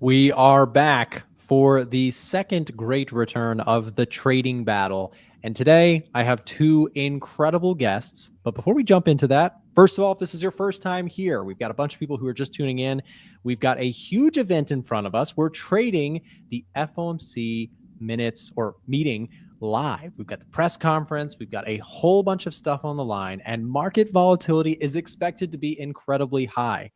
We are back for the second great return of the trading battle. And today I have two incredible guests. But before we jump into that, first of all, if this is your first time here, we've got a bunch of people who are just tuning in. We've got a huge event in front of us. We're trading the FOMC minutes or meeting live. We've got the press conference. We've got a whole bunch of stuff on the line, and market volatility is expected to be incredibly high.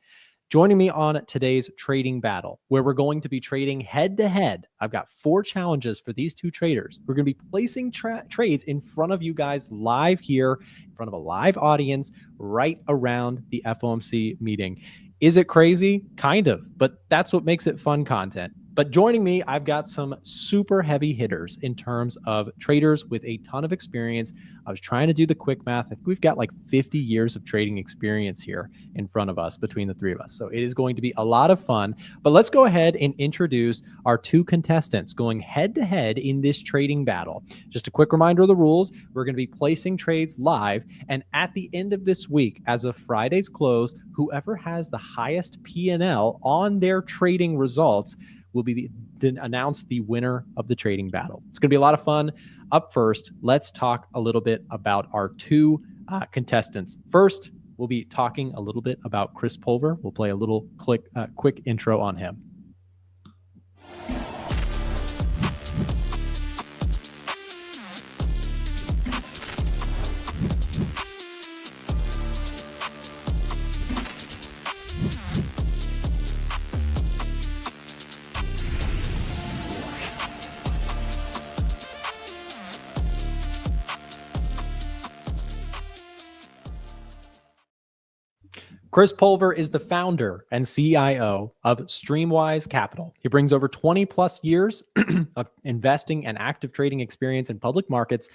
Joining me on today's trading battle, where we're going to be trading head to head, I've got 4 challenges for these two traders. We're going to be placing trades in front of you guys live here, in front of a live audience, right around the FOMC meeting. Is it crazy? Kind of, but that's what makes it fun content. But joining me, I've got some super heavy hitters in terms of traders with a ton of experience. I was trying to do the quick math. I think we've got like 50 years of trading experience here in front of us between the three of us. So it is going to be a lot of fun. But let's go ahead and introduce our two contestants going head to head in this trading battle. Just a quick reminder of the rules. We're going to be placing trades live. And at the end of this week, as of Friday's close, whoever has the highest P&L on their trading results will be announced the winner of the trading battle. It's going to be a lot of fun. Up first, let's talk a little bit about our two contestants. First, we'll be talking a little bit about Chris Pulver. We'll play a little quick intro on him. Chris Pulver is the founder and CIO of Streamwise Capital. He brings over 20 plus years of investing and active trading experience in public markets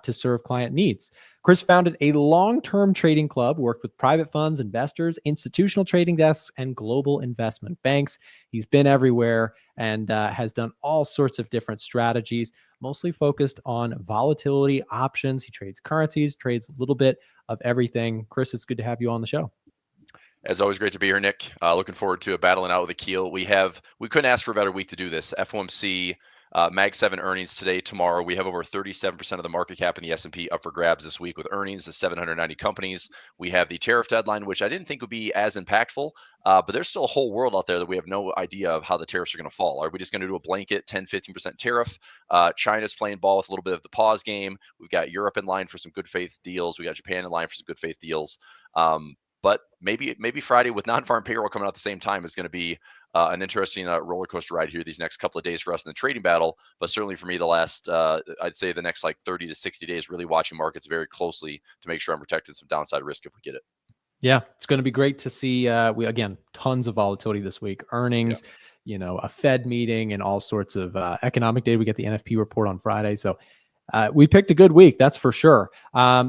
to serve client needs. Chris founded a long-term trading club, worked with private funds, investors, institutional trading desks, and global investment banks. He's been everywhere and has done all sorts of different strategies, mostly focused on volatility options. He trades currencies, trades a little bit of everything. Chris, it's good to have you on the show. As always, great to be here, Nick. Looking forward to battling out with Akil. We couldn't ask for a better week to do this. FOMC, MAG7 earnings today, tomorrow. We have over 37% of the market cap in the S&P up for grabs this week with earnings of 790 companies. We have the tariff deadline, which I didn't think would be as impactful, but there's still a whole world out there that we have no idea of how the tariffs are going to fall. Are we just going to do a blanket 10, 15% tariff? China's playing ball with a little bit of the pause game. We've got Europe in line for some good faith deals. We got Japan in line for some good faith deals. But maybe Friday with non-farm payroll coming out at the same time is going to be an interesting roller coaster ride here these next couple of days for us in the trading battle. But certainly for me, the last, I'd say the next like 30 to 60 days, really watching markets very closely to make sure I'm protecting some downside risk if we get it. Yeah, it's going to be great to see. Again, tons of volatility this week. Earnings, a Fed meeting, and all sorts of economic data. We get the NFP report on Friday. So we picked a good week, that's for sure.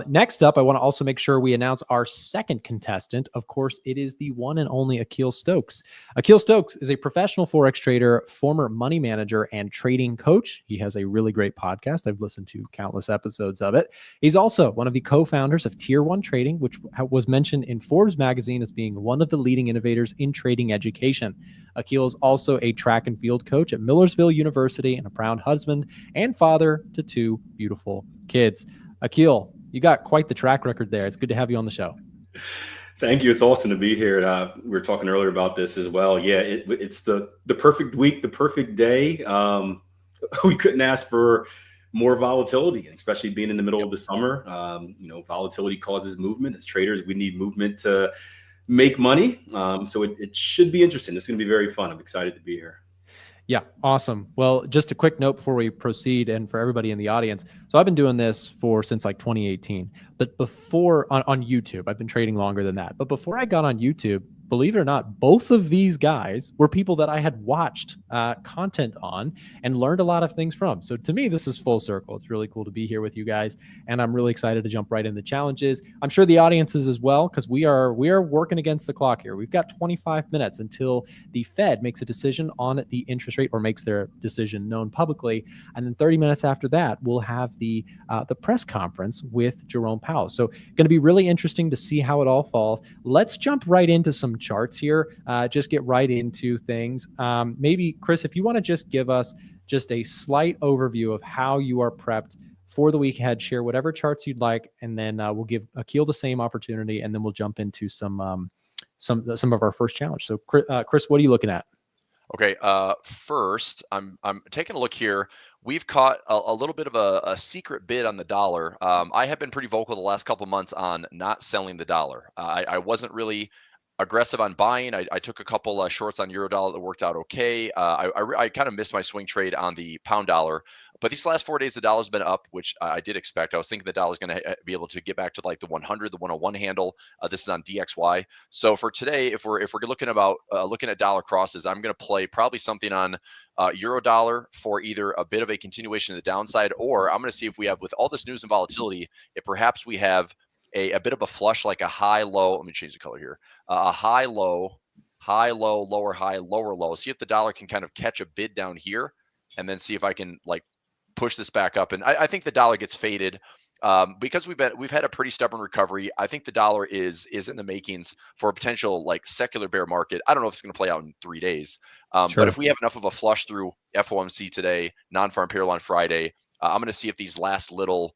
Next up, I want to also make sure we announce our second contestant. Of course, it is the one and only Akil Stokes. Akil Stokes is a professional Forex trader, former money manager, and trading coach. He has a really great podcast. I've listened to countless episodes of it. He's also one of the co-founders of Tier 1 Trading, which was mentioned in Forbes magazine as being one of the leading innovators in trading education. Akil is also a track and field coach at Millersville University and a proud husband and father to 2 beautiful kids. Akil, you got quite the track record there. It's good to have you on the show. Thank you. It's awesome to be here. We were talking earlier about this as well. Yeah, it's the perfect week, the perfect day. We couldn't ask for more volatility, especially being in the middle of the summer. Volatility causes movement. As traders, we need movement to make money. So it should be interesting. It's going to be very fun. I'm excited to be here. Yeah, awesome. Well, just a quick note before we proceed, and for everybody in the audience. So I've been doing this since like 2018, but before on YouTube, I've been trading longer than that. But before I got on YouTube, believe it or not, both of these guys were people that I had watched content on and learned a lot of things from. So to me, this is full circle. It's really cool to be here with you guys, and I'm really excited to jump right into the challenges. I'm sure the audience is as well, because we are working against the clock here. We've got 25 minutes until the Fed makes a decision on the interest rate or makes their decision known publicly, and then 30 minutes after that, we'll have the press conference with Jerome Powell. So going to be really interesting to see how it all falls. Let's jump right into some some charts here, just get right into things. Maybe, Chris, if you want to just give us just a slight overview of how you are prepped for the week ahead, share whatever charts you'd like, and then we'll give Akil the same opportunity, and then we'll jump into some of our first challenge. So, Chris, what are you looking at? Okay. First, I'm taking a look here. We've caught a little bit of a secret bid on the dollar. I have been pretty vocal the last couple months on not selling the dollar. I wasn't really aggressive on buying. I took a couple shorts on euro dollar that worked out okay. I kind of missed my swing trade on the pound dollar, but these last 4 days the dollar's been up, which I did expect. I was thinking the dollar's going to be able to get back to like the 100, the 101 handle. This is on DXY. So for today, if we're looking at dollar crosses, I'm going to play probably something on euro dollar for either a bit of a continuation of the downside, or I'm going to see if we have, with all this news and volatility, if perhaps we have a bit of a flush, like a high low. Let me change the color here. A high low, lower high, lower low. See if the dollar can kind of catch a bid down here, and then see if I can like push this back up. And I think the dollar gets faded because we've had a pretty stubborn recovery. I think the dollar is in the makings for a potential like secular bear market. I don't know if it's going to play out in 3 days, Sure. but if we have enough of a flush through FOMC today, non-farm payroll on Friday, I'm going to see if these last little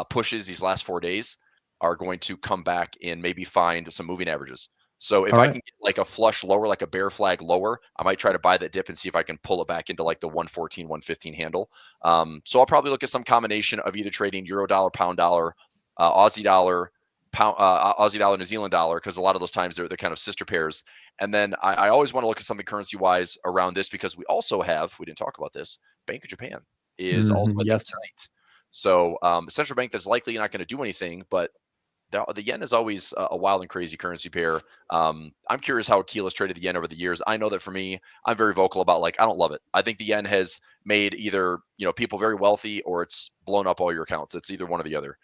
pushes, these last 4 days, are going to come back and maybe find some moving averages. So if I can get like a flush lower, like a bear flag lower, I might try to buy that dip and see if I can pull it back into like the 114, 115 handle. So I'll probably look at some combination of either trading euro dollar, pound dollar, Aussie dollar, Aussie dollar, New Zealand dollar, because a lot of those times they're kind of sister pairs. And then I always want to look at something currency wise around this, because we also have, we didn't talk about this, Bank of Japan is also tonight. So central bank that's likely not going to do anything, but the yen is always a wild and crazy currency pair. I'm curious how Akil has traded the yen over the years. I know that for me, I'm very vocal about, like, I don't love it. I think the yen has made either, people very wealthy, or it's blown up all your accounts. It's either one or the other.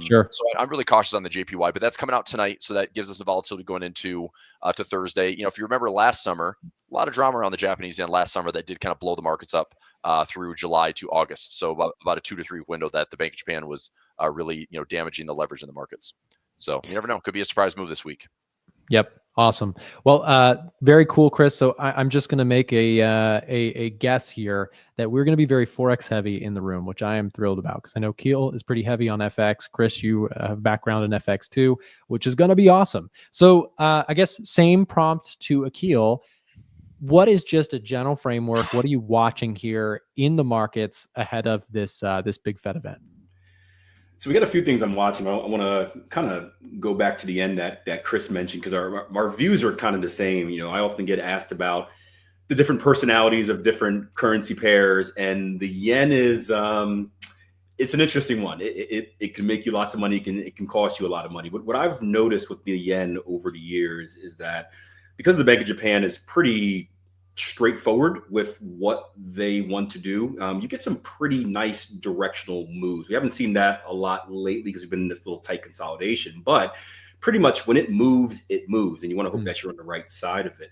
Sure. So I'm really cautious on the JPY, but that's coming out tonight. So that gives us the volatility going into to Thursday. If you remember last summer, a lot of drama around the Japanese yen last summer that did kind of blow the markets up through July to August. So about a 2 to 3 week window that the Bank of Japan was really, damaging the leverage in the markets. So you never know. Could be a surprise move this week. Yep. Awesome. Well, very cool, Chris. So I'm just going to make a guess here that we're going to be very Forex heavy in the room, which I am thrilled about, because I know Akil is pretty heavy on FX. Chris, you have background in FX too, which is going to be awesome. So I guess same prompt to Akil. What is just a general framework? What are you watching here in the markets ahead of this big Fed event? So we got a few things I'm watching. I want to kind of go back to the end that Chris mentioned, because our views are kind of the same. I often get asked about the different personalities of different currency pairs, and the yen is it's an interesting one. It can make you lots of money. It can cost you a lot of money. But what I've noticed with the yen over the years is that, because the Bank of Japan is pretty straightforward with what they want to do, you get some pretty nice directional moves. We haven't seen that a lot lately because we've been in this little tight consolidation, but pretty much when it moves, and you want to hope that you're on the right side of it.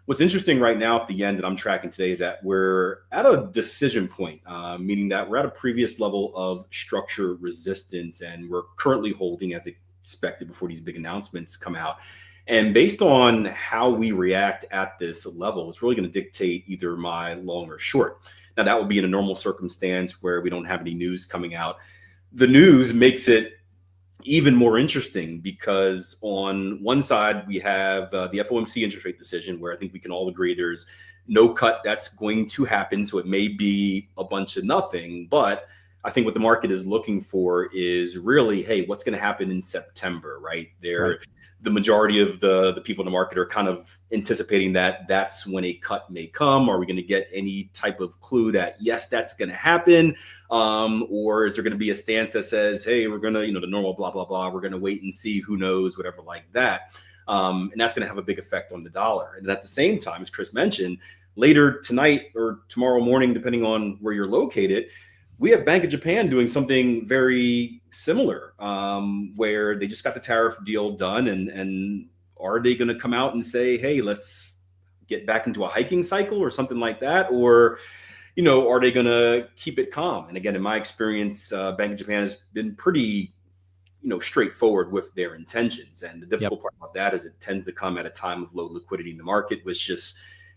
What's interesting right now at the yen that I'm tracking today is that we're at a decision point, meaning that we're at a previous level of structure resistance, and we're currently holding as expected before these big announcements come out. And based on how we react at this level, it's really going to dictate either my long or short. Now, that would be in a normal circumstance where we don't have any news coming out. The news makes it even more interesting, because on one side, we have the FOMC interest rate decision, where I think we can all agree there's no cut that's going to happen. So it may be a bunch of nothing, but I think what the market is looking for is really, hey, what's going to happen in September, right? The majority of the people in the market are kind of anticipating that that's when a cut may come. Are we going to get any type of clue that, yes, that's going to happen? Or is there going to be a stance that says, hey, we're going to, the normal blah, blah, blah, we're going to wait and see, who knows, whatever like that. And that's going to have a big effect on the dollar. And at the same time, as Chris mentioned, later tonight or tomorrow morning, depending on where you're located, we have Bank of Japan doing something very similar, where they just got the tariff deal done. And are they going to come out and say, hey, let's get back into a hiking cycle or something like that? Or, are they going to keep it calm? And again, in my experience, Bank of Japan has been pretty, straightforward with their intentions. And the difficult part about that is it tends to come at a time of low liquidity in the market, which just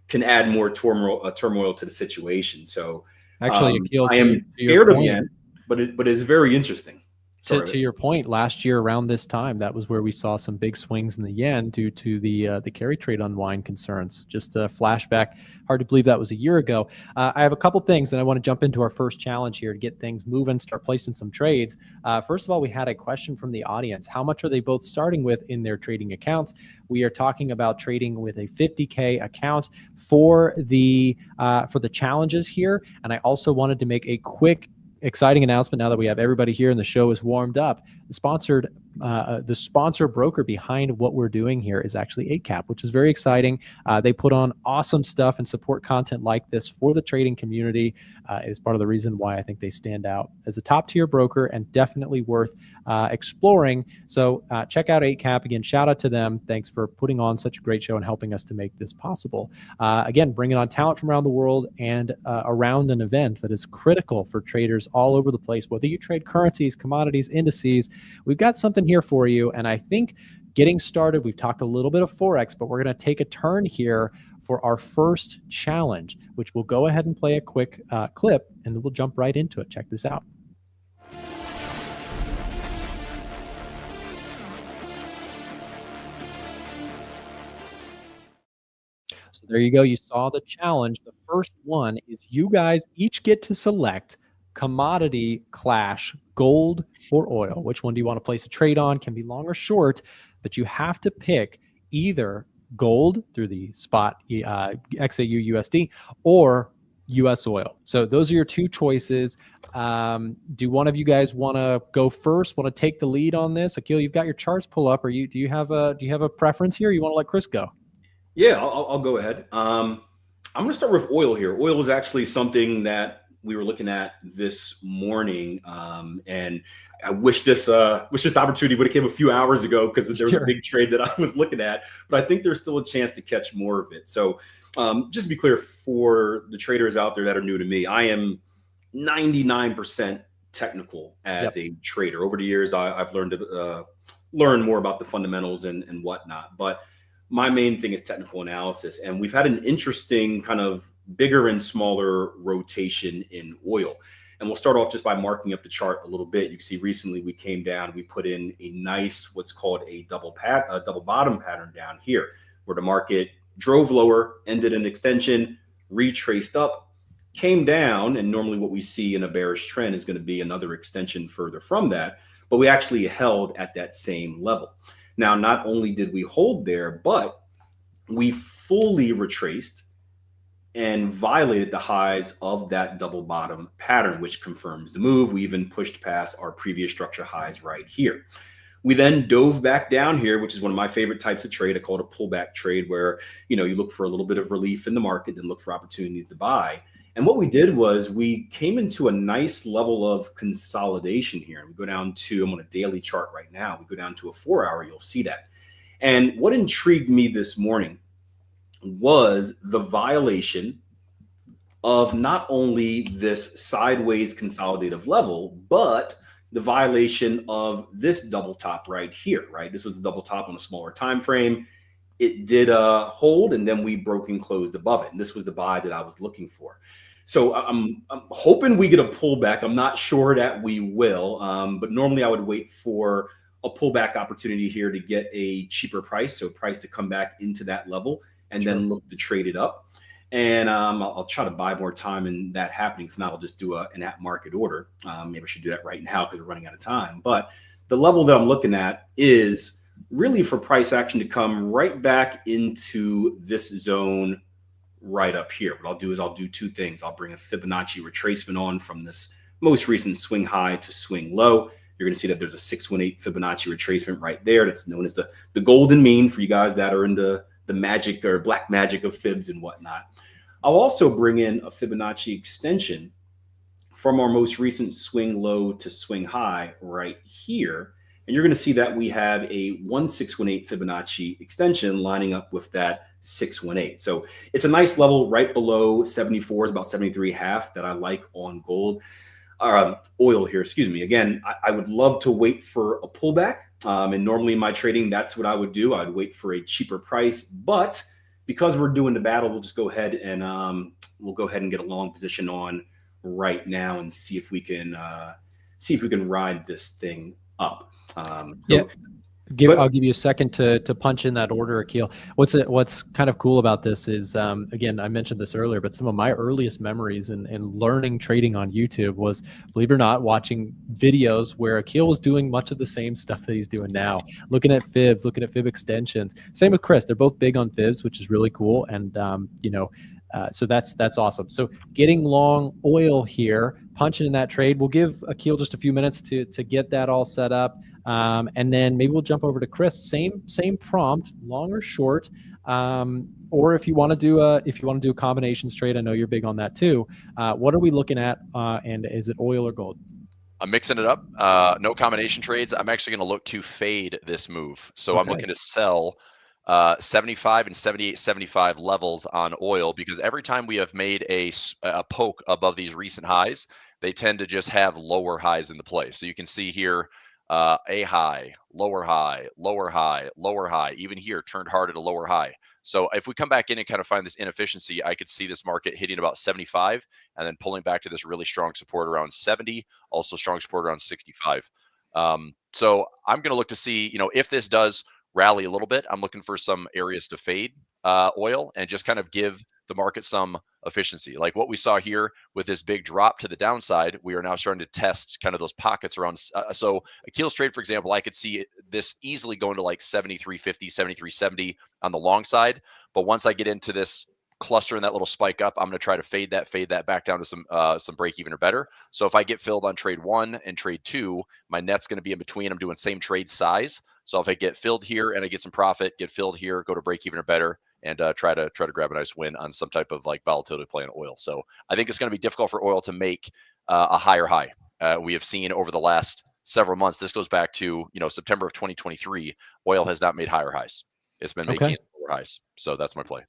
can add more turmoil to the situation. So actually, Akil, I am scared of the end, but it's very interesting. To your point, last year around this time, that was where we saw some big swings in the yen due to the carry trade unwind concerns. Just a flashback. Hard to believe that was a year ago. I have a couple things, and I want to jump into our first challenge here to get things moving, start placing some trades. First of all, we had a question from the audience. How much are they both starting with in their trading accounts? We are talking about trading with a 50K account for the challenges here. And I also wanted to make a quick exciting announcement now that we have everybody here and the show is warmed up. The sponsor broker behind what we're doing here is actually ACAP, which is very exciting. They put on awesome stuff and support content like this for the trading community. It is part of the reason why I think they stand out as a top tier broker and definitely worth exploring. So check out ACAP. Again, shout out to them. Thanks for putting on such a great show and helping us to make this possible. Again, bringing on talent from around the world and around an event that is critical for traders all over the place. Whether you trade currencies, commodities, indices, we've got something here for you. And I think getting started, we've talked a little bit of Forex, but we're going to take a turn here for our first challenge, which we'll go ahead and play a quick clip and then we'll jump right into it. Check this out. So there you go. You saw the challenge. The first one is you guys each get to select commodity clash, gold or oil. Which one do you want to place a trade on? Can be long or short, but you have to pick either gold through the spot XAU USD or US oil. So those are your two choices. Do one of you guys want to go first? Want to take the lead on this? Akil, you've got your charts pull up. Do you have a preference here? Or you want to let Chris go? Yeah, I'll go ahead. I'm going to start with oil here. Oil is actually something that we were looking at this morning, and I wish this opportunity would have came a few hours ago because there was a big trade that I was looking at. But I think there's still a chance to catch more of it. So just to be clear for the traders out there that are new to me, I am 99% technical as a trader. Over the years, I've learned to learn more about the fundamentals and whatnot. But my main thing is technical analysis, and we've had an interesting kind of bigger and smaller rotation in oil. And we'll start off just by marking up the chart a little bit. You can see recently we came down, we put in a nice, what's called a double bottom pattern down here, where the market drove lower, ended an extension, retraced up, came down. And normally what we see in a bearish trend is going to be another extension further from that, but we actually held at that same level. Now, not only did we hold there, but we fully retraced and violated the highs of that double bottom pattern, which confirms the move. We even pushed past our previous structure highs right here. We then dove back down here, which is one of my favorite types of trade. I call it a pullback trade, where you look for a little bit of relief in the market, then look for opportunities to buy. And what we did was we came into a nice level of consolidation here. And we go down to, I'm on a daily chart right now. We go down to a 4-hour, you'll see that. And what intrigued me this morning was the violation of not only this sideways consolidative level, but the violation of this double top right here, right? This was the double top on a smaller time frame. It did hold, and then we broke and closed above it. And this was the buy that I was looking for. So I'm hoping we get a pullback. I'm not sure that we will, but normally I would wait for a pullback opportunity here to get a cheaper price, so price to come back into that level and then look to trade it up. And I'll try to buy more time in that happening. If not, I'll just do an at market order. Maybe I should do that right now because we're running out of time. But the level that I'm looking at is really for price action to come right back into this zone right up here. What I'll do is I'll do two things. I'll bring a Fibonacci retracement on from this most recent swing high to swing low. You're going to see that there's a 618 Fibonacci retracement right there. That's known as the golden mean for you guys that are in the magic or black magic of fibs and whatnot. I'll also bring in a Fibonacci extension from our most recent swing low to swing high right here. And you're going to see that we have a 1618 Fibonacci extension lining up with that 618. So it's a nice level right below 74, is about 73.5 that I like on gold. oil here, excuse me. Again, I would love to wait for a pullback. And normally in my trading, that's what I would do. I'd wait for a cheaper price, but because we're doing the battle, we'll just go ahead and get a long position on right now and see if we can ride this thing up. Yeah. I'll give you a second to punch in that order, Akil. What's kind of cool about this is, again, I mentioned this earlier, but some of my earliest memories in learning trading on YouTube was, believe it or not, watching videos where Akil was doing much of the same stuff that he's doing now, looking at fibs, looking at fib extensions. Same with Chris. They're both big on fibs, which is really cool. And, so that's awesome. So getting long oil here, punching in that trade. We'll give Akil just a few minutes to get that all set up. And then maybe we'll jump over to Chris. Same prompt, long or short, or if you want to do a combinations trade. I know you're big on that too. What are we looking at? And is it oil or gold? I'm mixing it up. No combination trades. I'm actually going to look to fade this move. So I'm looking to sell 75 and 78.75 levels on oil, because every time we have made a poke above these recent highs, they tend to just have lower highs in the play. So you can see here, a high, lower high, lower high, lower high, even here turned hard at a lower high. So if we come back in and kind of find this inefficiency, I could see this market hitting about 75 and then pulling back to this really strong support around 70, also strong support around 65. So I'm going to look to see, if this does rally a little bit, I'm looking for some areas to fade oil and just kind of give the market some efficiency. Like what we saw here with this big drop to the downside, we are now starting to test kind of those pockets around. So Akil's trade, for example, I could see this easily going to like 73.50, 73.70 on the long side. But once I get into this cluster and that little spike up, I'm going to try to fade that back down to some break even or better. So if I get filled on trade 1 and trade 2, my net's going to be in between. I'm doing same trade size. So if I get filled here and I get some profit, get filled here, go to break even or better, and try to grab a nice win on some type of like volatility play in oil. So I think it's going to be difficult for oil to make a higher high. We have seen over the last several months. This goes back to September of 2023. Oil has not made higher highs. It's been making lower highs. So that's my play.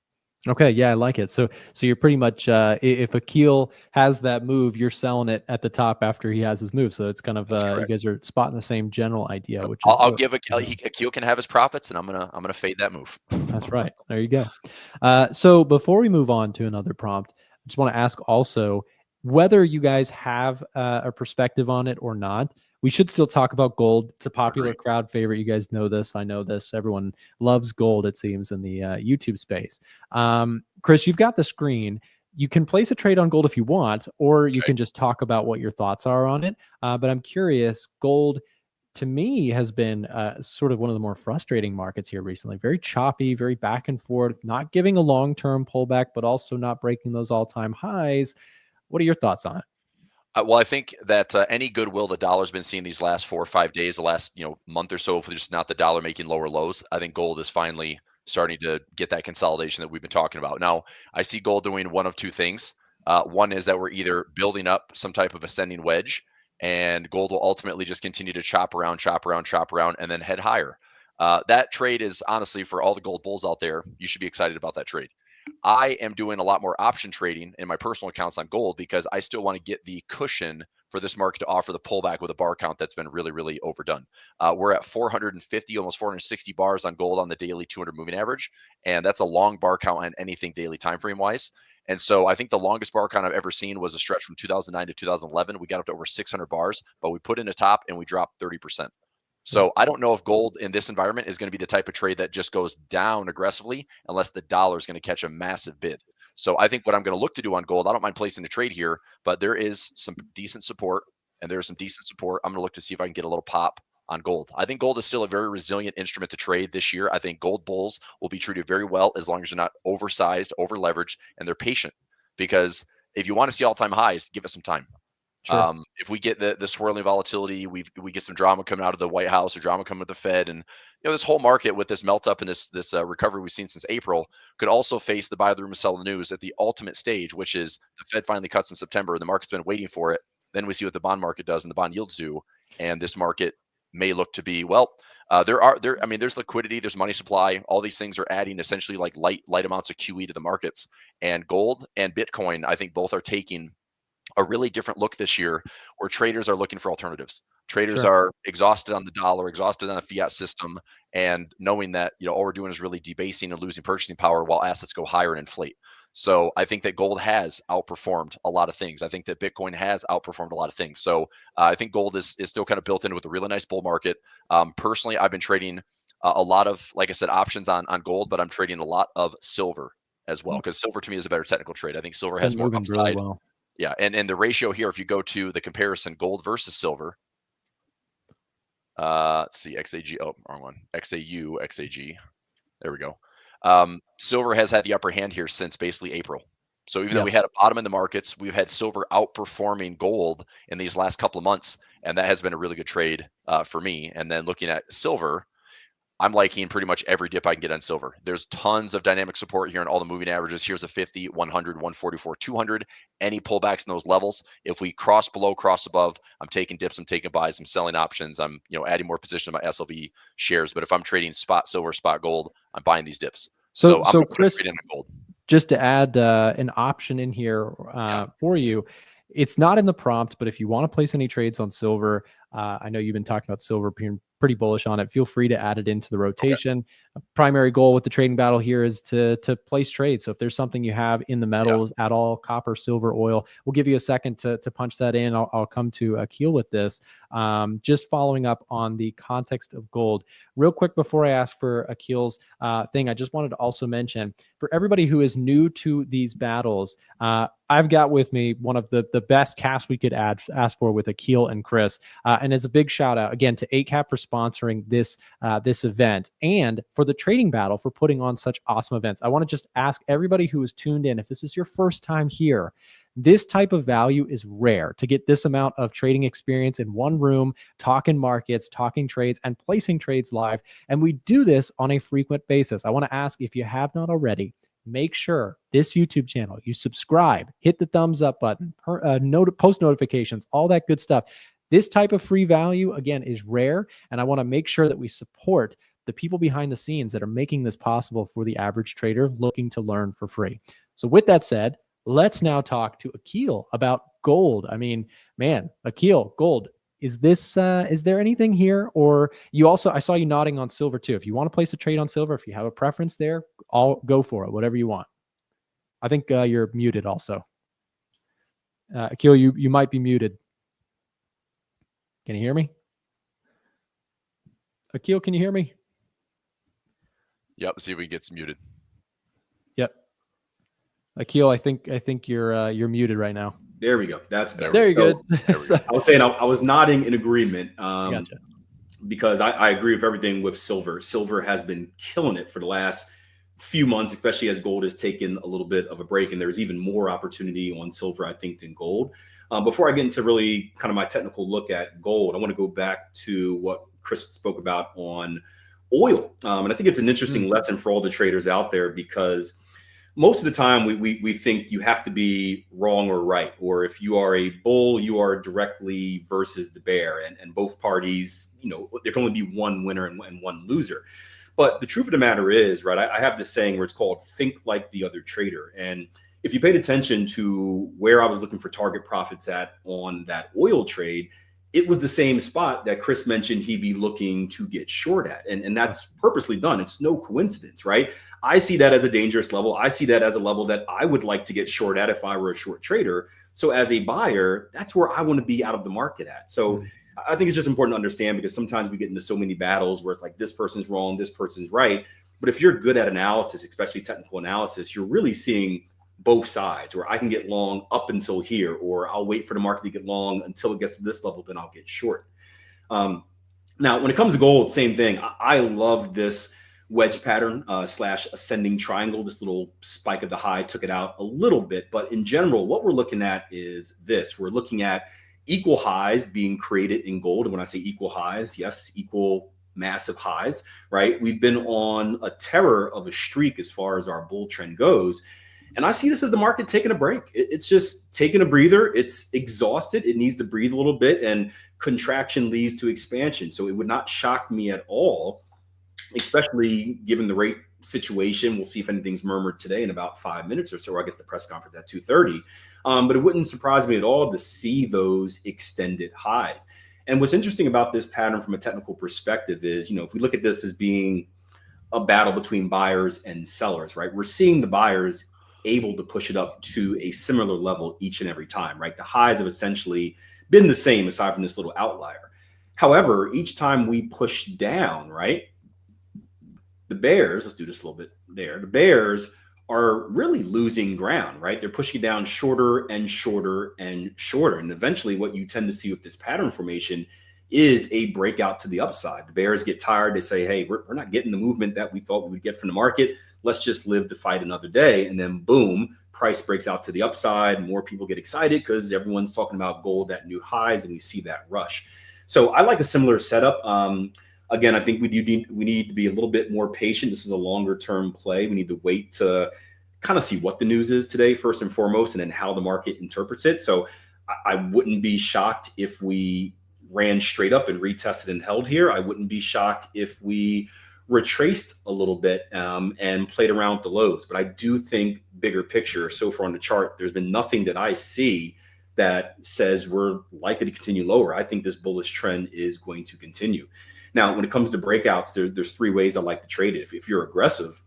Okay, yeah, I like it. So you're pretty much, if Akil has that move, you're selling it at the top after he has his move. So it's kind of you guys are spotting the same general idea. Which I'll give Akil can have his profits, and I'm gonna fade that move. That's right. There you go. So before we move on to another prompt, I just want to ask also whether you guys have a perspective on it or not. We should still talk about gold. It's a popular crowd favorite. You guys know this. I know this. Everyone loves gold, it seems, in the YouTube space. Chris, you've got the screen. You can place a trade on gold if you want, or you can just talk about what your thoughts are on it. But I'm curious, gold, to me, has been sort of one of the more frustrating markets here recently. Very choppy, very back and forth, not giving a long-term pullback, but also not breaking those all-time highs. What are your thoughts on it? Well, I think that any goodwill the dollar's been seeing these last 4 or 5 days, the last month or so, if there's not the dollar making lower lows, I think gold is finally starting to get that consolidation that we've been talking about. Now, I see gold doing one of two things. One is that we're either building up some type of ascending wedge, and gold will ultimately just continue to chop around, and then head higher. That trade is honestly, for all the gold bulls out there, you should be excited about that trade. I am doing a lot more option trading in my personal accounts on gold because I still want to get the cushion for this market to offer the pullback with a bar count that's been really, really overdone. We're at 450, almost 460 bars on gold on the daily 200 moving average. And that's a long bar count on anything daily time frame wise. And so I think the longest bar count I've ever seen was a stretch from 2009 to 2011. We got up to over 600 bars, but we put in a top and we dropped 30%. So I don't know if gold in this environment is going to be the type of trade that just goes down aggressively unless the dollar is going to catch a massive bid. So I think what I'm going to look to do on gold, I don't mind placing a trade here, but there is some decent support and there's some decent support. I'm going to look to see if I can get a little pop on gold. I think gold is still a very resilient instrument to trade this year. I think gold bulls will be treated very well as long as they're not oversized, over leveraged, and they're patient. Because if you want to see all-time highs, give it some time. Sure. If we get the swirling volatility, we get some drama coming out of the White House or drama coming with the Fed, and this whole market with this melt up and this recovery we've seen since April could also face the buy the rumor, sell the news at the ultimate stage, which is the Fed finally cuts in September. The market's been waiting for it. Then we see what the bond market does and the bond yields do, and this market may look to be there's liquidity, there's money supply. All these things are adding essentially like light amounts of QE to the markets, and gold and Bitcoin, I think both are taking a really different look this year where traders are looking for alternatives. Traders Sure. are exhausted on the dollar, exhausted on the fiat system, and knowing that all we're doing is really debasing and losing purchasing power while assets go higher and inflate. So I think that gold has outperformed a lot of things. I think that Bitcoin has outperformed a lot of things. So I think gold is still kind of built in with a really nice bull market. Personally, I've been trading a lot of, like I said, options on gold, but I'm trading a lot of silver as well, because silver to me is a better technical trade. I think silver has Been more moving really upside. well. Yeah, and the ratio here, if you go to the comparison, gold versus silver, let's see, XAG, oh, wrong one, XAU, XAG, there we go. Silver has had the upper hand here since basically April. So even though we Yes. had a bottom in the markets, we've had silver outperforming gold in these last couple of months, and that has been a really good trade for me. And then looking at silver, I'm liking pretty much every dip I can get on silver. There's tons of dynamic support here in all the moving averages. Here's a 50, 100, 144, 200. Any pullbacks in those levels. If we cross below, cross above, I'm taking dips, I'm taking buys, I'm selling options, I'm adding more position to my SLV shares. But if I'm trading spot silver, spot gold, I'm buying these dips. So I'm Chris, trading in gold. just to add an option in here for you, it's not in the prompt, but if you want to place any trades on silver, I know you've been talking about silver being pretty bullish on it. Feel free to add it into the rotation. Okay. Primary goal with the trading battle here is to place trades. So if there's something you have in the metals at all, copper, silver, oil, we'll give you a second to punch that in. I'll come to Akil with this. Just following up on the context of gold. Real quick before I ask for Akil's thing, I just wanted to also mention, for everybody who is new to these battles, I've got with me one of the best casts we could ask for with Akil and Chris. And it's a big shout out again to 8cap for sponsoring this event, and for the trading battle for putting on such awesome events. I want to just ask everybody who is tuned in, if this is your first time here, this type of value is rare. To get this amount of trading experience in one room, talking markets, talking trades, and placing trades live. And we do this on a frequent basis. I want to ask, if you have not already, make sure this YouTube channel, you subscribe, hit the thumbs up button, post notifications, all that good stuff. This type of free value, again, is rare, and I want to make sure that we support the people behind the scenes that are making this possible for the average trader looking to learn for free. So with that said, let's now talk to Akil about gold. I mean, man, Akil, gold. Is there anything here? Or you also, I saw you nodding on silver too. If you want to place a trade on silver, if you have a preference there, I'll go for it, whatever you want. I think you're muted also. Akil, you might be muted. Can you hear me? Akil, can you hear me? Yep. See if he gets muted. Yep. Akil, I think you're muted right now. There we go. That's better. There you go. I was saying I was nodding in agreement Gotcha. because I agree with everything with silver. Silver has been killing it for the last few months, especially as gold has taken a little bit of a break, and there's even more opportunity on silver, I think, than gold. Before I get into really kind of my technical look at gold, I want to go back to what Chris spoke about on oil. And I think it's an interesting lesson for all the traders out there, because most of the time we think you have to be wrong or right, or if you are a bull, you are directly versus the bear, and both parties, there can only be one winner and one loser. But the truth of the matter is, right, I have this saying where it's called think like the other trader. And if you paid attention to where I was looking for target profits at on that oil trade, it was the same spot that Chris mentioned he'd be looking to get short at. And that's purposely done. It's no coincidence, right? I see that as a dangerous level. I see that as a level that I would like to get short at if I were a short trader. So as a buyer, that's where I want to be out of the market at. So I think it's just important to understand, because sometimes we get into so many battles where it's like this person's wrong, this person's right. But if you're good at analysis, especially technical analysis, you're really seeing both sides, where I can get long up until here, or I'll wait for the market to get long until it gets to this level, then I'll get short. Now, when it comes to gold, same thing. I love this wedge pattern / ascending triangle. This little spike of the high took it out a little bit. But in general, what we're looking at is this. We're looking at equal highs being created in gold. And when I say equal highs, yes, equal massive highs, right? We've been on a terror of a streak as far as our bull trend goes. And I see this as the market taking a break. It's just taking a breather. It's exhausted. It needs to breathe a little bit, and contraction leads to expansion. So it would not shock me at all, especially given the rate situation. We'll see if anything's murmured today in about 5 minutes or so, or I guess the press conference at 2:30. But it wouldn't surprise me at all to see those extended highs. And what's interesting about this pattern from a technical perspective is, if we look at this as being a battle between buyers and sellers, right? We're seeing the buyers able to push it up to a similar level each and every time, right? The highs have essentially been the same aside from this little outlier. However, each time we push down, right, the bears, let's do this a little bit there. The bears are really losing ground, right? They're pushing down shorter and shorter and shorter. And eventually what you tend to see with this pattern formation is a breakout to the upside. The bears get tired. They say, hey, we're not getting the movement that we thought we would get from the market. Let's just live to fight another day. And then boom, price breaks out to the upside. More people get excited because everyone's talking about gold at new highs, and we see that rush. So I like a similar setup. Again, I think we need to be a little bit more patient. This is a longer term play. We need to wait to kind of see what the news is today, first and foremost, and then how the market interprets it. So I wouldn't be shocked if we ran straight up and retested and held here. I wouldn't be shocked if we retraced a little bit and played around with the lows. But I do think bigger picture, so far on the chart, there's been nothing that I see that says we're likely to continue lower. I think this bullish trend is going to continue. Now, when it comes to breakouts, there's three ways I like to trade it. If you're aggressive,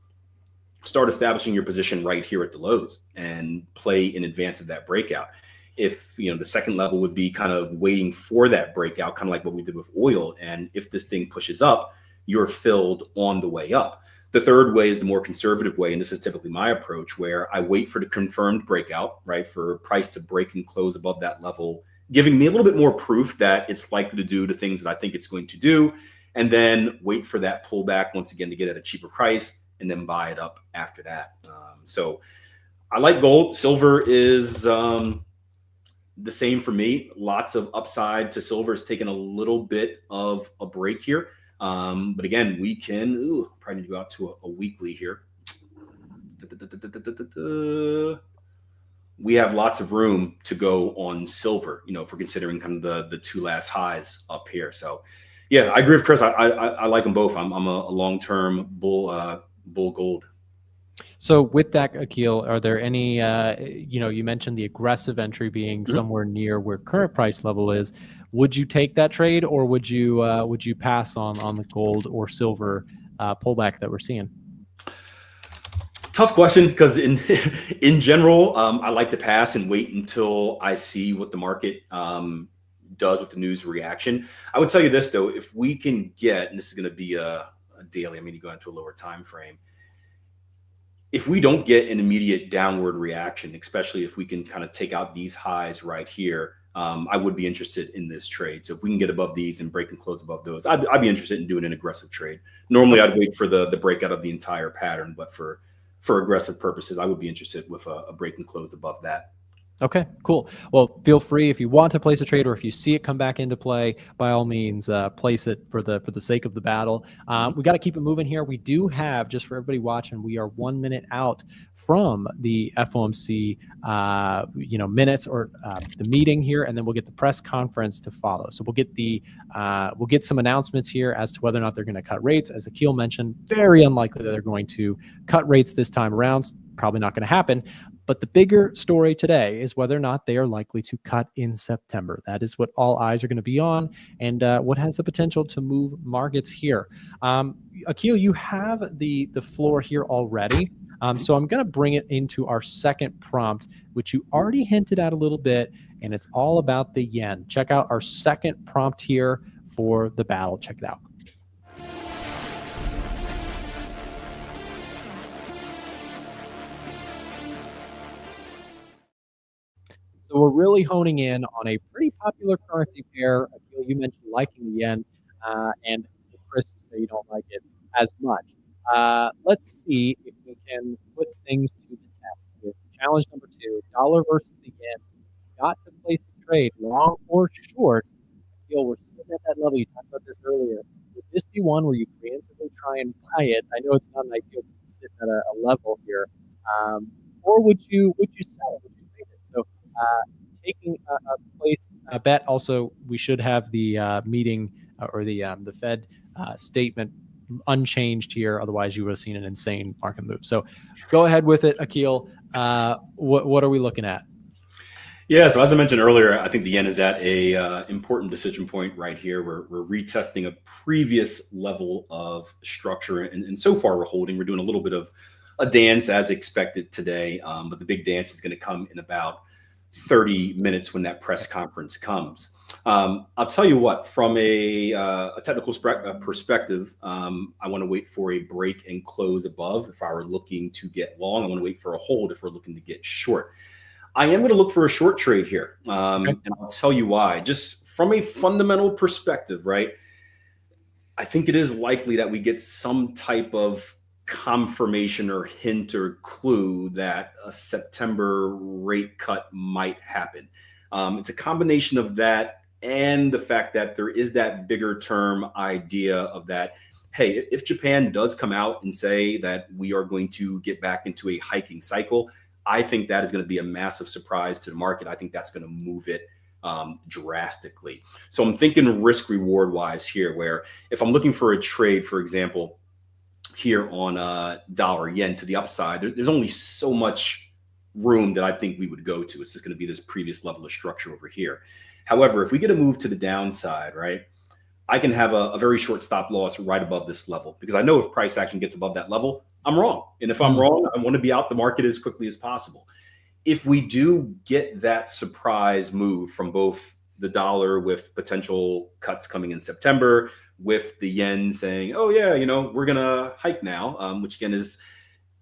start establishing your position right here at the lows and play in advance of that breakout. If, the second level would be kind of waiting for that breakout, kind of like what we did with oil. And if this thing pushes up, you're filled on the way up. The third way is the more conservative way. And this is typically my approach, where I wait for the confirmed breakout, right? For price to break and close above that level, giving me a little bit more proof that it's likely to do the things that I think it's going to do. And then wait for that pullback once again to get at a cheaper price and then buy it up after that. So I like gold. Silver is the same for me. Lots of upside to silver. It's taken a little bit of a break here. But again, we can probably need to go out to a weekly here. We have lots of room to go on silver, if we're considering kind of the two last highs up here. So yeah, I agree with Chris. I like them both. I'm a long-term bull gold. So with that, Akil, are there any, you mentioned the aggressive entry being somewhere near where current price level is. Would you take that trade, or would you pass on the gold or silver pullback that we're seeing? Tough question, because in general, I like to pass and wait until I see what the market does with the news reaction. I would tell you this though, if we can get, and this is going to be a daily, you go into a lower time frame. If we don't get an immediate downward reaction, especially if we can kind of take out these highs right here, I would be interested in this trade. So if we can get above these and break and close above those, I'd be interested in doing an aggressive trade. Normally I'd wait for the breakout of the entire pattern, but for aggressive purposes, I would be interested with a break and close above that. Okay, cool. Well, feel free, if you want to place a trade, or if you see it come back into play, by all means, place it for the sake of the battle. We got to keep it moving here. We do have, just for everybody watching, we are 1 minute out from the FOMC, minutes, or the meeting here, and then we'll get the press conference to follow. So we'll get some announcements here as to whether or not they're going to cut rates. As Akil mentioned, very unlikely that they're going to cut rates this time around. Probably not going to happen. But the bigger story today is whether or not they are likely to cut in September. That is what all eyes are going to be on, and what has the potential to move markets here. Akil, you have the floor here already. So I'm going to bring it into our second prompt, which you already hinted at a little bit, and it's all about the yen. Check out our second prompt here for the battle. Check it out. So we're really honing in on a pretty popular currency pair. Akil, you mentioned liking the yen, and Chris, you say you don't like it as much. Let's see if we can put things to the test. With challenge number 2, dollar versus the yen. Got to place a trade, long or short. Akil, we're sitting at that level. You talked about this earlier. Would this be one where you preemptively try and buy it? I know it's not an ideal to sit at a level here, or would you sell it? Would you trade it? So taking a place bet. Also, we should have the meeting or the Fed statement unchanged here. Otherwise, you would have seen an insane market move. So go ahead with it, Akil. What are we looking at? Yeah, so as I mentioned earlier, I think the yen is at a important decision point right here. We're retesting a previous level of structure, and so far we're holding. We're doing a little bit of a dance as expected today, but the big dance is going to come in about 30 minutes when that press conference comes. I'll tell you what, from a technical perspective, I want to wait for a break and close above. If I were looking to get long, I want to wait for a hold if we're looking to get short. I am going to look for a short trade here, and I'll tell you why. Just from a fundamental perspective, right? I think it is likely that we get some type of confirmation or hint or clue that a September rate cut might happen. It's a combination of that and the fact that there is that bigger term idea of that, hey, if Japan does come out and say that we are going to get back into a hiking cycle, I think that is going to be a massive surprise to the market. I think that's going to move it drastically. So I'm thinking risk reward wise here, where if I'm looking for a trade, for example, here on dollar yen to the upside, there's only so much room that I think we would go to. It's just going to be this previous level of structure over here. However, if we get a move to the downside, right, I can have a very short stop loss right above this level, because I know if price action gets above that level, I'm wrong. And if I'm wrong, I want to be out the market as quickly as possible. If we do get that surprise move from both the dollar with potential cuts coming in September, with the yen saying, oh yeah, we're going to hike now, which again is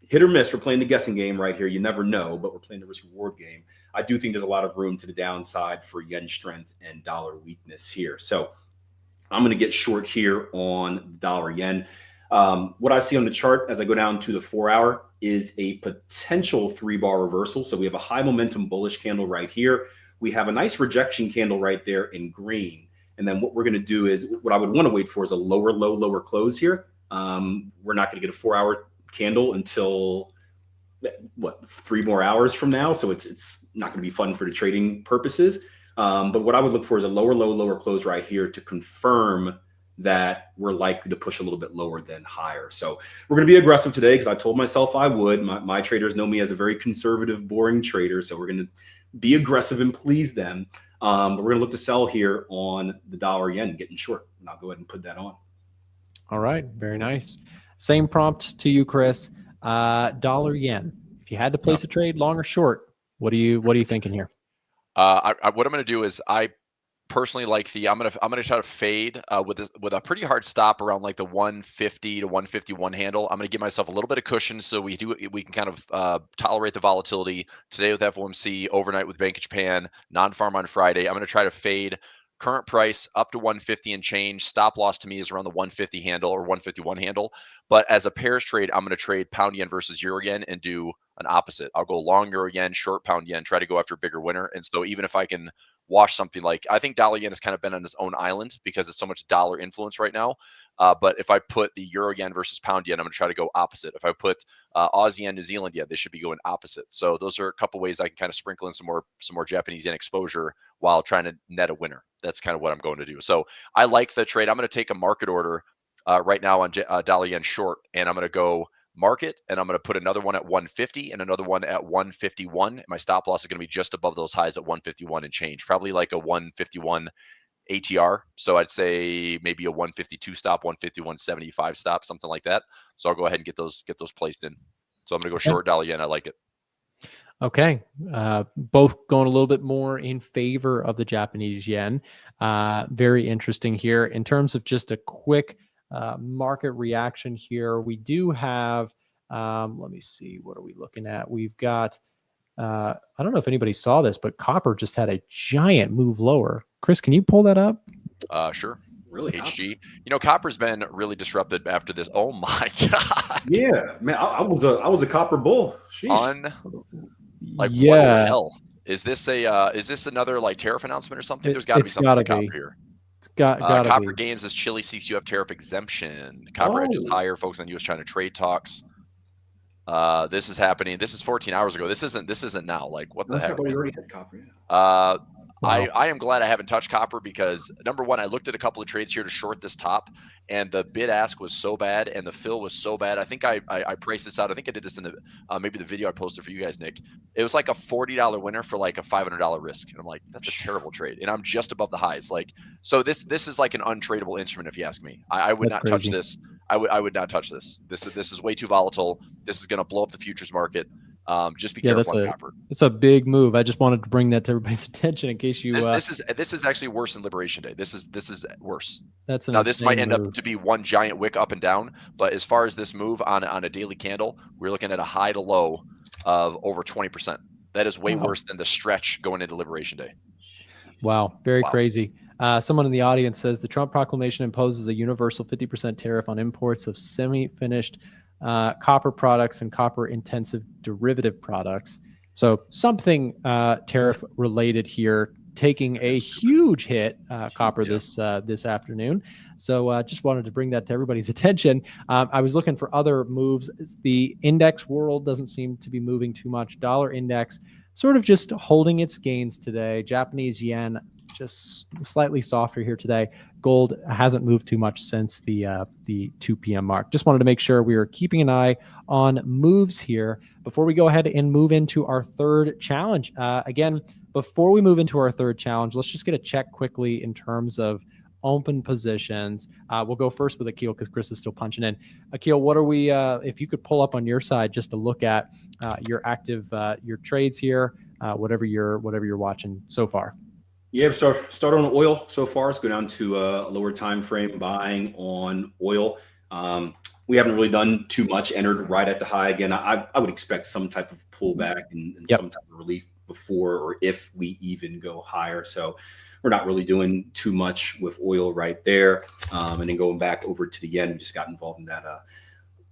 hit or miss. We're playing the guessing game right here. You never know, but we're playing the risk reward game. I do think there's a lot of room to the downside for yen strength and dollar weakness here. So I'm going to get short here on dollar yen. What I see on the chart as I go down to the 4-hour is a potential 3-bar reversal. So we have a high momentum bullish candle right here. We have a nice rejection candle right there in green. And then what we're going to do is, what I would want to wait for is a lower low, lower close here. We're not going to get a 4-hour candle until 3 more hours from now. So it's not going to be fun for the trading purposes. But what I would look for is a lower low, lower close right here to confirm that we're likely to push a little bit lower than higher. So we're going to be aggressive today because I told myself I would. My traders know me as a very conservative, boring trader. So we're going to be aggressive and please them. But we're going to look to sell here on the dollar yen, getting short. And I'll go ahead and put that on. All right. Very nice. Same prompt to you, Chris. Dollar yen. If you had to place a trade, long or short, what are you thinking here? What I'm going to do is I personally like I'm going to try to fade with a pretty hard stop around like the 150 to 151 handle. I'm going to give myself a little bit of cushion so we can kind of tolerate the volatility today with FOMC, overnight with Bank of Japan, non-farm on Friday. I'm going to try to fade current price up to 150 and change. Stop loss to me is around the 150 handle or 151 handle. But as a pairs trade, I'm going to trade pound yen versus euro yen and do an opposite. I'll go long euro yen, short pound yen, try to go after a bigger winner. And so even if I can wash something like, I think dollar yen has kind of been on its own island because it's so much dollar influence right now. But if I put the euro yen versus pound yen, I'm going to try to go opposite. If I put Aussie yen, New Zealand yen, they should be going opposite. So those are a couple ways I can kind of sprinkle in some more Japanese yen exposure while trying to net a winner. That's kind of what I'm going to do. So I like the trade. I'm going to take a market order right now on dollar yen short, and I'm going to go market, and I'm going to put another one at 150 and another one at 151. My stop loss is going to be just above those highs at 151 and change, probably like a 151 ATR. So I'd say maybe a 152 stop, 151.75 stop, something like that. So I'll go ahead and get those placed in. So I'm going to go short dollar yen. I like it. Okay. Both going a little bit more in favor of the Japanese yen. Very interesting here. In terms of just a quick market reaction here, we do have, let me see, what are we looking at? We've got, I don't know if anybody saw this, but copper just had a giant move lower. Chris, can you pull that up? Sure. Really? HG. Copper's been really disrupted after this. Oh my God. Yeah, man. I was a copper bull. What the hell? Is this another like tariff announcement or something? There's got to be something with copper here. It's gotta copper be. gains as Chile seeks UF tariff exemption. Copper edges higher, focus on U.S.-China trade talks. This is happening. This is 14 hours ago. This isn't now. Like, what the heck? We already had copper. Yeah. Wow. I am glad I haven't touched copper because number one, I looked at a couple of trades here to short this top, and the bid ask was so bad and the fill was so bad. I think I priced this out. I think I did this in the maybe the video I posted for you guys, Nick. It was like a $40 winner for like a $500 risk, and I'm like, that's a terrible trade, and I'm just above the highs. Like, so this is like an untradeable instrument if you ask me. I would not touch this. I would not touch this. This is way too volatile. This is going to blow up the futures market. Just be careful on copper. It's a big move. I just wanted to bring that to everybody's attention in case you. This is actually worse than Liberation Day. This is worse. Now this might end up to be one giant wick up and down, but as far as this move on a daily candle, we're looking at a high to low of over 20%. That is way worse than the stretch going into Liberation Day. Wow, very crazy. Someone in the audience says the Trump proclamation imposes a universal 50% tariff on imports of semi-finished copper products and copper-intensive derivative products. So something tariff related here, taking a huge hit, copper this afternoon. So just wanted to bring that to everybody's attention. I was looking for other moves. The index world doesn't seem to be moving too much. Dollar index sort of just holding its gains today. Japanese yen just slightly softer here today. Gold hasn't moved too much since the 2 p.m. mark. Just wanted to make sure we are keeping an eye on moves here before we go ahead and move into our third challenge. Again, before we move into our third challenge, let's just get a check quickly in terms of open positions. We'll go first with Akil because Chris is still punching in. Akil, what are we, if you could pull up on your side just to look at your active, your trades here, whatever you're watching so far. Yeah, start on oil so far. Let's go down to a lower time frame buying on oil. We haven't really done too much, entered right at the high. Again, I would expect some type of pullback and some type of relief before or if we even go higher. So we're not really doing too much with oil right there. And then going back over to the yen, we just got involved in that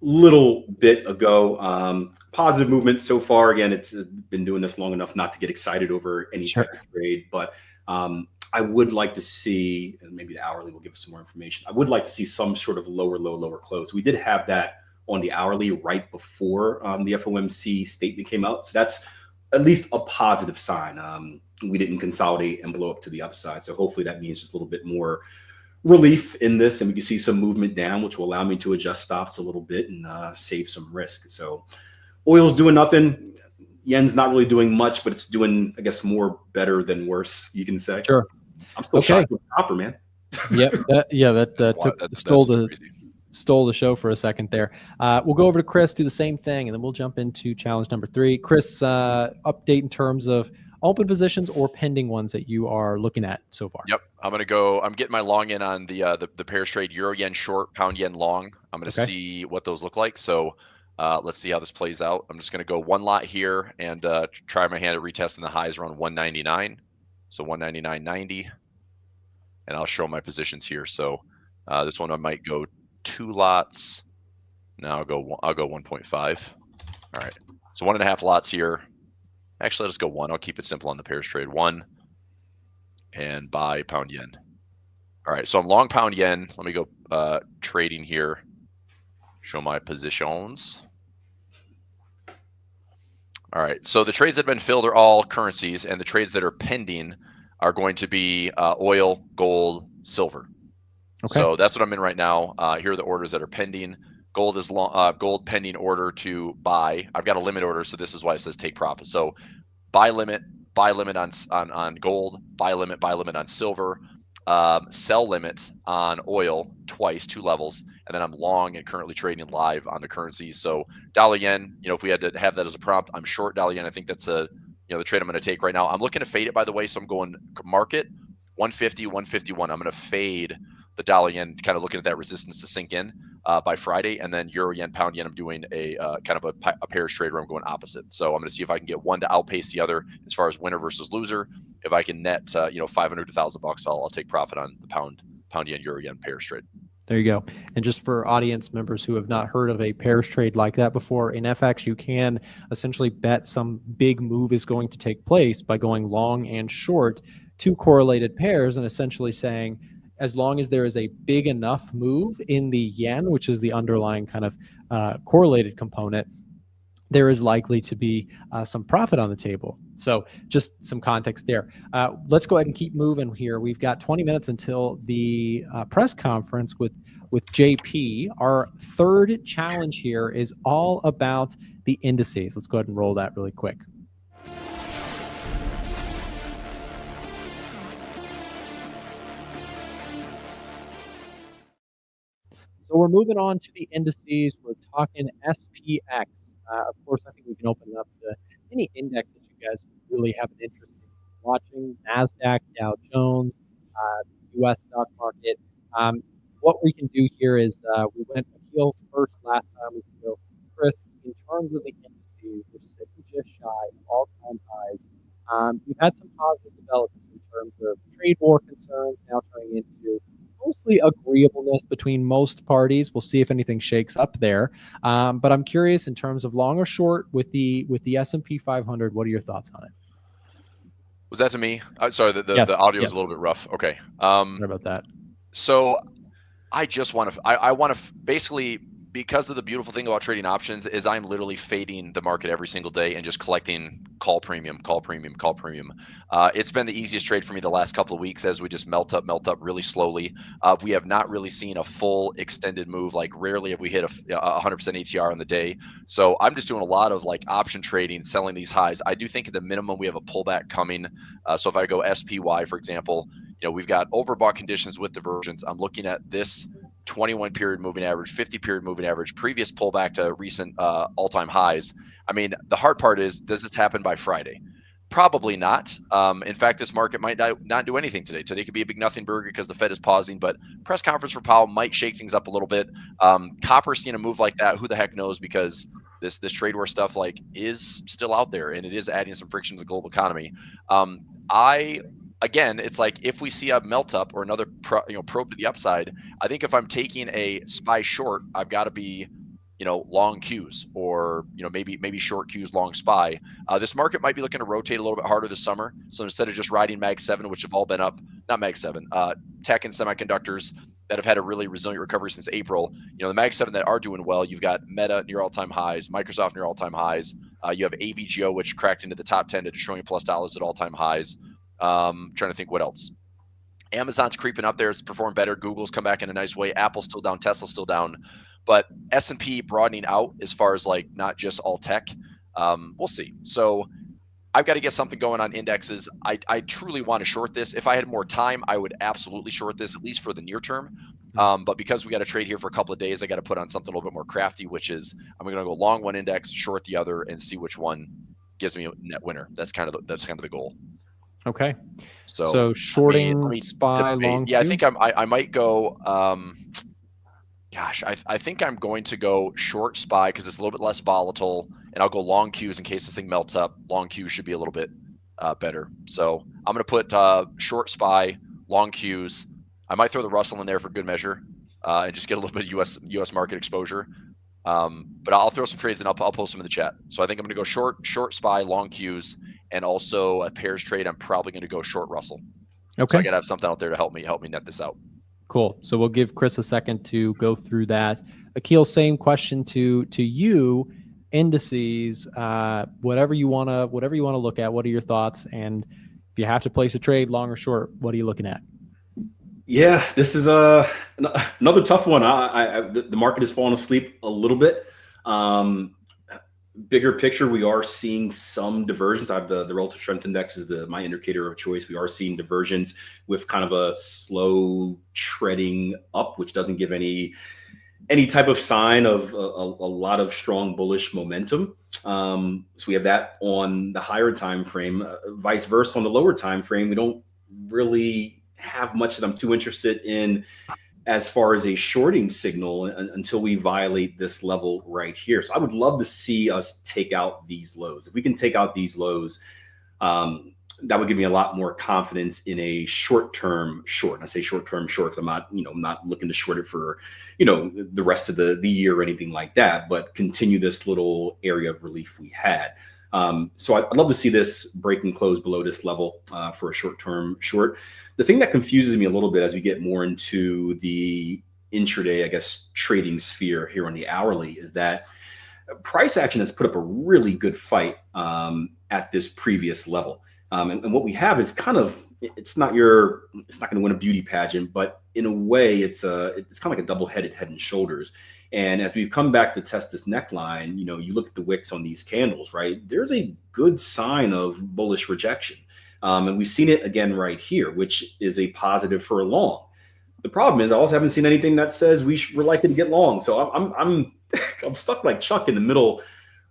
little bit ago. Positive movement so far. Again, it's been doing this long enough not to get excited over any type of trade, but I would like to see, and maybe the hourly will give us some more information. I would like to see some sort of lower low, lower close. We did have that on the hourly right before the FOMC statement came out. So that's at least a positive sign. We didn't consolidate and blow up to the upside. So hopefully that means just a little bit more relief in this, and we can see some movement down, which will allow me to adjust stops a little bit and save some risk. So oil's doing nothing. Yen's not really doing much, but it's doing, I guess, more better than worse, you can say. Sure. I'm still shocked with copper, man. Stole the show for a second there. We'll go over to Chris, do the same thing, and then we'll jump into challenge number 3. Chris, update in terms of open positions or pending ones that you are looking at so far. Yep. I'm getting my long in on the pairs trade, euro yen short, pound yen long. I'm going to see what those look like. So let's see how this plays out. I'm just going to go one lot here and try my hand at retesting the highs around 199. So 199.90. And I'll show my positions here. So this one I might go 2 lots. Now I'll go 1.5. All right. So 1.5 lots here. Actually, let's go 1. I'll keep it simple on the pairs trade. 1 and buy pound yen. All right. So I'm long pound yen. Let me go trading here. Show my positions. All right. So the trades that have been filled are all currencies, and the trades that are pending are going to be oil, gold, silver. Okay. So that's what I'm in right now. Here are the orders that are pending. Gold is gold pending order to buy. I've got a limit order, so this is why it says take profit. So buy limit on gold, buy limit on silver, sell limit on oil twice, 2 levels, and then I'm long and currently trading live on the currencies. So dollar yen, if we had to have that as a prompt, I'm short dollar yen. I think that's the trade I'm going to take right now. I'm looking to fade it, by the way. So I'm going market 150, 151. I'm going to fade the dollar yen, kind of looking at that resistance to sink in by Friday, and then euro yen, pound yen. I'm doing a kind of a pairs trade where I'm going opposite. So I'm going to see if I can get one to outpace the other as far as winner versus loser. If I can net, $500 to $1,000, I'll take profit on the pound yen, euro yen pairs trade. There you go. And just for audience members who have not heard of a pairs trade like that before, in FX, you can essentially bet some big move is going to take place by going long and short 2 correlated pairs and essentially saying, as long as there is a big enough move in the yen, which is the underlying kind of correlated component, there is likely to be some profit on the table. So just some context there. Let's go ahead and keep moving here. We've got 20 minutes until the press conference with JP. Our third challenge here is all about the indices. Let's go ahead and roll that really quick. So we're moving on to the indices. We're talking SPX. Of course, I think we can open it up to any index that you guys really have an interest in watching. NASDAQ, Dow Jones, U.S. stock market. What we can do here is we went Akil first last time. We can go Chris. In terms of the indices, we're sitting just shy of all-time highs. We've had some positive developments in terms of trade war concerns now turning into mostly agreeableness between most parties. We'll see if anything shakes up there. But I'm curious in terms of long or short with the S&P 500. What are your thoughts on it? Was that to me? Sorry, Yes, the audio yes. is a little bit rough. Okay. Sorry about that. So I just want to, I want to basically, because of the beautiful thing about trading options is I'm literally fading the market every single day and just collecting call premium. It's been the easiest trade for me the last couple of weeks as we just melt up really slowly. We have not really seen a full extended move. Like rarely have we hit a 100% ATR on the day. So I'm just doing a lot of like option trading, selling these highs. I do think at the minimum we have a pullback coming. So if I go SPY, for example, we've got overbought conditions with divergence. I'm looking at this 21 period moving average, 50 period moving average, previous pullback to recent all-time highs. I mean, the hard part is, does this happen by Friday? Probably not. In fact, this market might not do anything today. Today could be a big nothing burger because the Fed is pausing, but press conference for Powell might shake things up a little bit. Copper seeing a move like that, who the heck knows, because this trade war stuff like is still out there and it is adding some friction to the global economy. Again, it's like if we see a melt up or another probe to the upside, I think if I'm taking a SPY short, I've got to be long Qs or maybe short Qs, long SPY. This market might be looking to rotate a little bit harder this summer. So instead of just riding MAG7, which have all been up, not MAG7, tech and semiconductors that have had a really resilient recovery since April. The MAG7 that are doing well, you've got Meta near all-time highs, Microsoft near all-time highs. You have AVGO, which cracked into the top 10 at $1 trillion+ at all-time highs. Trying to think what else. Amazon's creeping up there. It's performed better. Google's come back in a nice way. Apple's still down. Tesla's still down. But S&P broadening out as far as like not just all tech. We'll see. So I've got to get something going on indexes. I truly want to short this. If I had more time, I would absolutely short this, at least for the near term. But because we got to trade here for a couple of days, I got to put on something a little bit more crafty, which is I'm going to go long one index, short the other, and see which one gives me a net winner. That's kind of the goal. Okay. So shorting SPY long. Yeah, I think I might go. I think I'm going to go short SPY because it's a little bit less volatile, and I'll go long Qs in case this thing melts up. Long Qs should be a little bit better. So I'm going to put short SPY, long Qs. I might throw the Russell in there for good measure and just get a little bit of U.S. market exposure. But I'll throw some trades and I'll post them in the chat. So I think I'm going to go short SPY, long Qs, and also a pairs trade. I'm probably going to go short Russell. Okay. So I got to have something out there to help me net this out. Cool. So we'll give Chris a second to go through that. Akil, same question to you. Indices, whatever you want to look at. What are your thoughts? And if you have to place a trade, long or short, what are you looking at? Yeah, this is another tough one. The market has fallen asleep a little bit. Bigger picture, we are seeing some divergence. I have the relative strength index is my indicator of choice. We are seeing divergence with kind of a slow treading up, which doesn't give any type of sign of a lot of strong bullish momentum. So we have that on the higher time frame. Vice versa on the lower time frame, we don't really have much that I'm too interested in as far as a shorting signal until we violate this level right here. So I would love to see us take out these lows. If we can take out these lows, that would give me a lot more confidence in a short-term short. And I say short-term short because I'm not looking to short it for, the rest of the year or anything like that, but continue this little area of relief we had. So I'd love to see this break and close below this level for a short-term short. The thing that confuses me a little bit as we get more into the intraday, trading sphere here on the hourly is that price action has put up a really good fight at this previous level. And what we have is kind of, it's not going to win a beauty pageant, but in a way it's kind of like a double-headed head and shoulders. And as we've come back to test this neckline, you look at the wicks on these candles, right? There's a good sign of bullish rejection. And we've seen it again right here, which is a positive for a long. The problem is I also haven't seen anything that says we're likely to get long. So I'm stuck like Chuck in the middle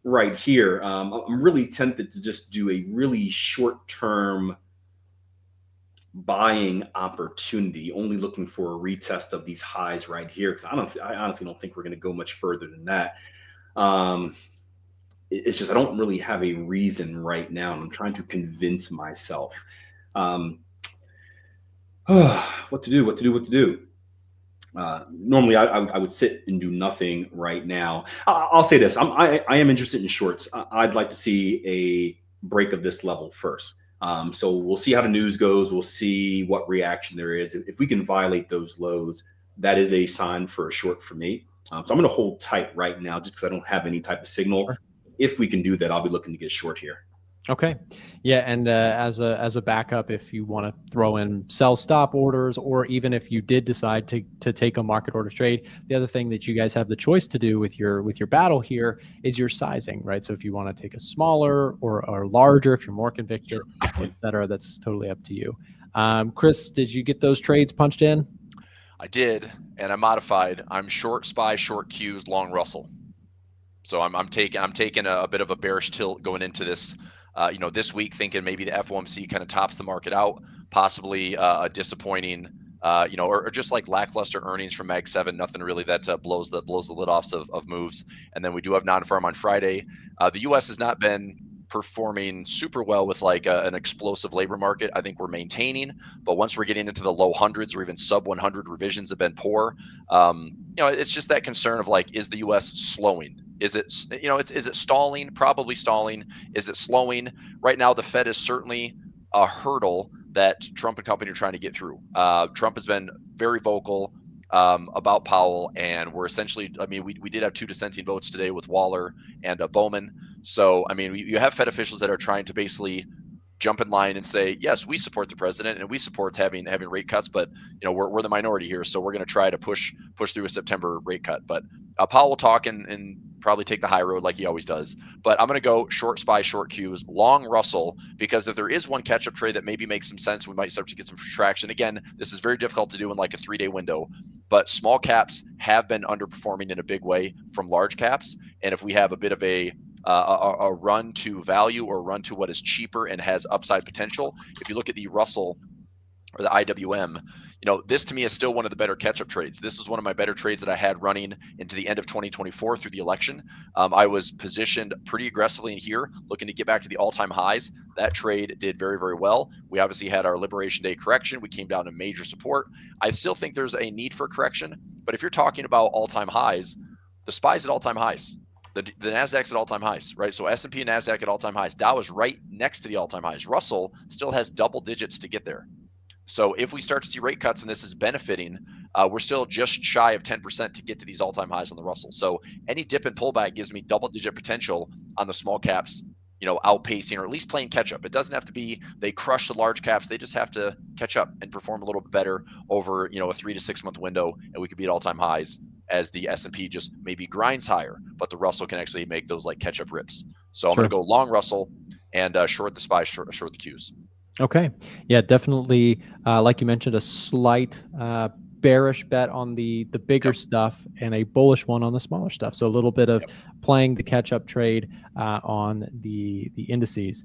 right here. I'm really tempted to just do a really short-term buying opportunity, only looking for a retest of these highs right here, because I honestly don't think we're going to go much further than that. It's just I don't really have a reason right now, and I'm trying to convince myself what to do. Normally I would sit and do nothing right now. I'll say this: I am interested in shorts. I'd like to see a break of this level first. So we'll see how the news goes. We'll see what reaction there is. If we can violate those lows, that is a sign for a short for me. So I'm going to hold tight right now just because I don't have any type of signal. Sure. If we can do that, I'll be looking to get short here. Okay. Yeah. And as a backup, if you want to throw in sell stop orders, or even if you did decide to take a market order trade, the other thing that you guys have the choice to do with your battle here is your sizing, right? So if you want to take a smaller or larger, if you're more convicted, et cetera, that's totally up to you. Chris, did you get those trades punched in? I did, and I modified. I'm short SPY, short Qs, long Russell. So I'm taking a bit of a bearish tilt going into this. This week, thinking maybe the FOMC kind of tops the market out, possibly a disappointing, or just like lackluster earnings from MAG7, nothing really that blows the lid off of moves. And then we do have non-farm on Friday. The U.S. has not been performing super well with like an explosive labor market. I think we're maintaining, but once we're getting into the low hundreds or even sub 100, revisions have been poor. It's just that concern of like, is the U.S. slowing? Is it, is it stalling? Probably stalling. Is it slowing? Right now, the Fed is certainly a hurdle that Trump and company are trying to get through. Trump has been very vocal about Powell, and we're essentially, we did have 2 dissenting votes today with Waller and Bowman. So, you have Fed officials that are trying to basically jump in line and say, yes, we support the president and we support having rate cuts, but we're the minority here, so we're going to try to push through a September rate cut. But Powell will talk and probably take the high road like he always does. But I'm going to go short SPY, short Qs, long Russell, because if there is one catch-up trade that maybe makes some sense, we might start to get some traction. Again, this is very difficult to do in like a 3-day window, but small caps have been underperforming in a big way from large caps. And if we have a bit of a run to value or run to what is cheaper and has upside potential, if you look at the Russell or the IWM, this to me is still one of the better catch-up trades. This is one of my better trades that I had running into the end of 2024 through the election. I was positioned pretty aggressively in here, looking to get back to the all-time highs. That trade did very, very well. We obviously had our Liberation Day correction. We came down to major support. I still think there's a need for correction, but if you're talking about all-time highs, the SPY's at all-time highs. The NASDAQ's at all-time highs, right? So S&P and NASDAQ at all-time highs. Dow is right next to the all-time highs. Russell still has double digits to get there. So if we start to see rate cuts and this is benefiting, we're still just shy of 10% to get to these all-time highs on the Russell. So any dip and pullback gives me double-digit potential on the small caps, outpacing or at least playing catch-up. It doesn't have to be they crush the large caps. They just have to catch up and perform a little bit better over, a 3 to 6 month window, and we could be at all-time highs as the S&P just maybe grinds higher, but the Russell can actually make those like catch-up rips. So I'm going to go long Russell and short the SPY, short the Qs. Okay. Yeah, definitely. Like you mentioned, a slight bearish bet on the bigger stuff and a bullish one on the smaller stuff. So a little bit of playing the catch-up trade on the indices.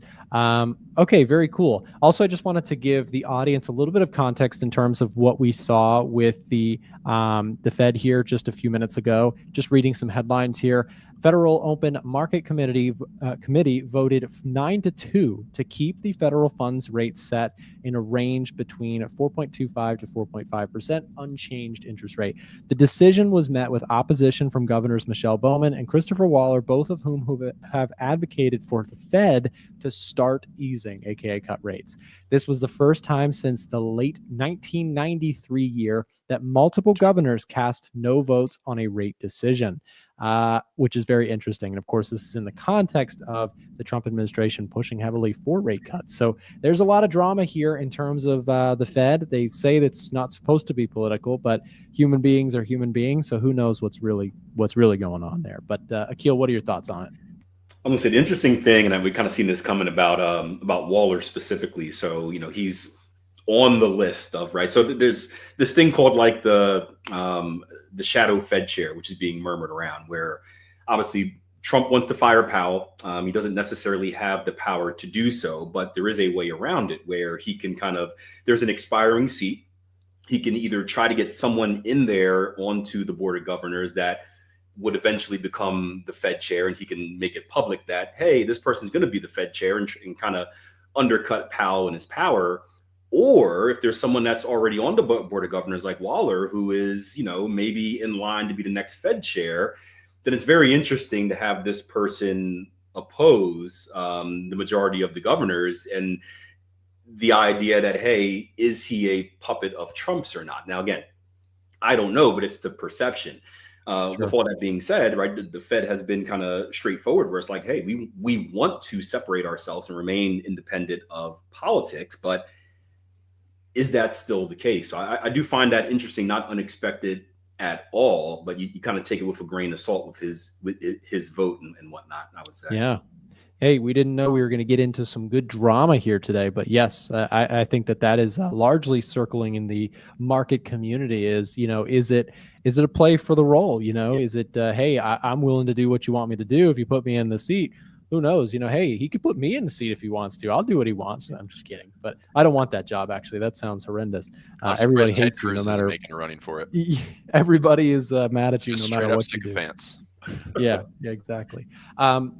Okay, very cool. Also, I just wanted to give the audience a little bit of context in terms of what we saw with the Fed here just a few minutes ago. Just reading some headlines here. Federal Open Market Committee voted 9-2 to keep the federal funds rate set in a range between 4.25 to 4.5% unchanged interest rate. The decision was met with opposition from Governors Michelle Bowman and Christopher Waller, both of whom have advocated for the Fed to start easing, aka cut rates. This was the first time since the late 1993 year that multiple governors cast no votes on a rate decision. which is very interesting. And of course, this is in the context of the Trump administration pushing heavily for rate cuts. So there's a lot of drama here in terms of the Fed. They say that's not supposed to be political, but human beings are human beings. So who knows what's really going on there. But Akil, what are your thoughts on it? I'm gonna say the interesting thing, and we kind of seen this coming about Waller specifically. So he's on the list of, right. So there's this thing called like the shadow Fed chair, which is being murmured around, where obviously Trump wants to fire Powell. He doesn't necessarily have the power to do so, but there is a way around it where he can there's an expiring seat. He can either try to get someone in there onto the board of governors that would eventually become the Fed chair, and he can make it public that, hey, this person's going to be the Fed chair, and kind of undercut Powell and his power. Or if there's someone that's already on the board of governors like Waller, who is, maybe in line to be the next Fed chair, then it's very interesting to have this person oppose the majority of the governors, and the idea that, hey, is he a puppet of Trump's or not? Now, again, I don't know, but it's the perception. Sure. With all that being said, right, the Fed has been kind of straightforward, where it's like, hey, we want to separate ourselves and remain independent of politics, but is that still the case? So I do find that interesting, not unexpected at all, but you kind of take it with a grain of salt with his vote and whatnot, I would say. Yeah. Hey, we didn't know we were going to get into some good drama here today, but yes, I think that is largely circling in the market community. Is it a play for the role? Is it hey, I'm willing to do what you want me to do if you put me in the seat? Who knows? Hey, he could put me in the seat if he wants to. I'll do what he wants. I'm just kidding, but I don't want that job. Actually, that sounds horrendous. Everybody hates you no matter. Making a running for it. Everybody is mad at you just no matter what you do. Sycophants. Yeah, exactly.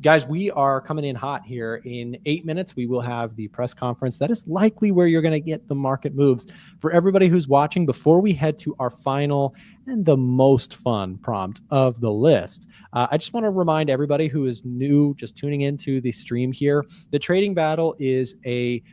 Guys, we are coming in hot here. In 8 minutes, we will have the press conference. That is likely where you're going to get the market moves. For everybody who's watching, before we head to our final and the most fun prompt of the list, I just want to remind everybody who is new, just tuning into the stream here, the Trading Battle is a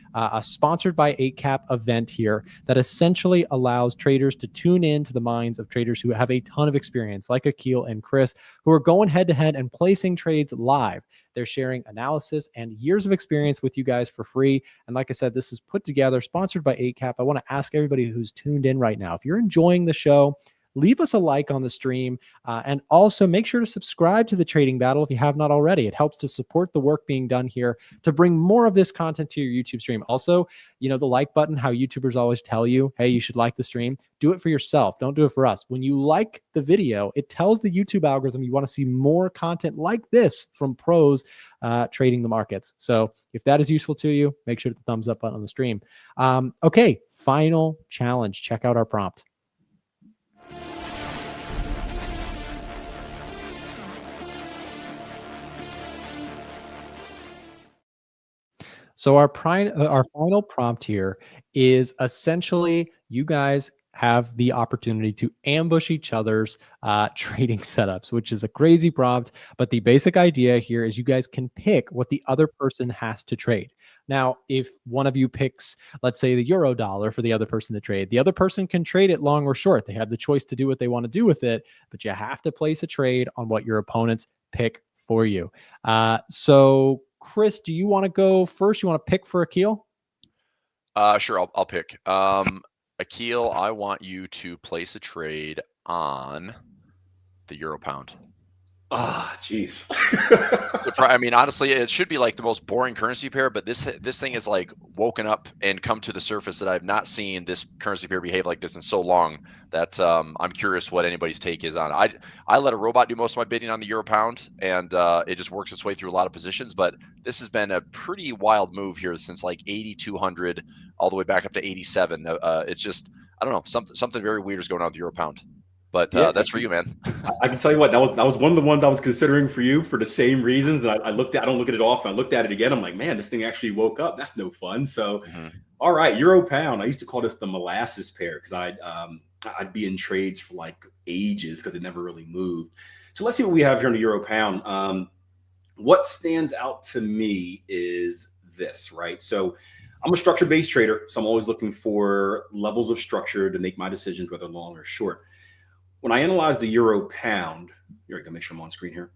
sponsored by 8cap event here that essentially allows traders to tune in to the minds of traders who have a ton of experience, like Akil and Chris, who are going head to head and placing trades live. They're sharing analysis and years of experience with you guys for free. And like I said, this is put together, sponsored by 8cap. I want to ask everybody who's tuned in right now, if you're enjoying the show, leave us a like on the stream, and also make sure to subscribe to the Trading Battle if you have not already. It helps to support the work being done here to bring more of this content to your YouTube stream. Also, the like button, how YouTubers always tell you, hey, you should like the stream. Do it for yourself. Don't do it for us. When you like the video, it tells the YouTube algorithm you want to see more content like this from pros trading the markets. So if that is useful to you, make sure to thumbs up button on the stream. Okay, final challenge. Check out our prompt. So our final prompt here is essentially you guys have the opportunity to ambush each other's trading setups, which is a crazy prompt. But the basic idea here is you guys can pick what the other person has to trade. Now, if one of you picks, let's say, the euro dollar for the other person to trade, the other person can trade it long or short. They have the choice to do what they want to do with it, but you have to place a trade on what your opponents pick for you. So Chris, do you want to go first? You want to pick for Akil? Sure, I'll pick. Akil, I want you to place a trade on the euro pound. Jeez. I mean, honestly, it should be like the most boring currency pair, but this thing is like woken up and come to the surface that I've not seen this currency pair behave like this in so long that I'm curious what anybody's take is on it. I let a robot do most of my bidding on the euro pound, and it just works its way through a lot of positions. But this has been a pretty wild move here since like 8,200 all the way back up to 87. It's just, I don't know, something very weird is going on with the euro pound. But yeah, that's for you, man. I can tell you what, that was one of the ones I was considering for you for the same reasons. And I don't look at it often. I looked at it again. I'm like, man, this thing actually woke up. That's no fun. So, All right, euro pound. I used to call this the molasses pair because I'd be in trades for like ages because it never really moved. So let's see what we have here in the euro pound. What stands out to me is this, right? So I'm a structure-based trader, so I'm always looking for levels of structure to make my decisions, whether long or short. when I analyze the euro pound, here we go, make sure I'm on screen here.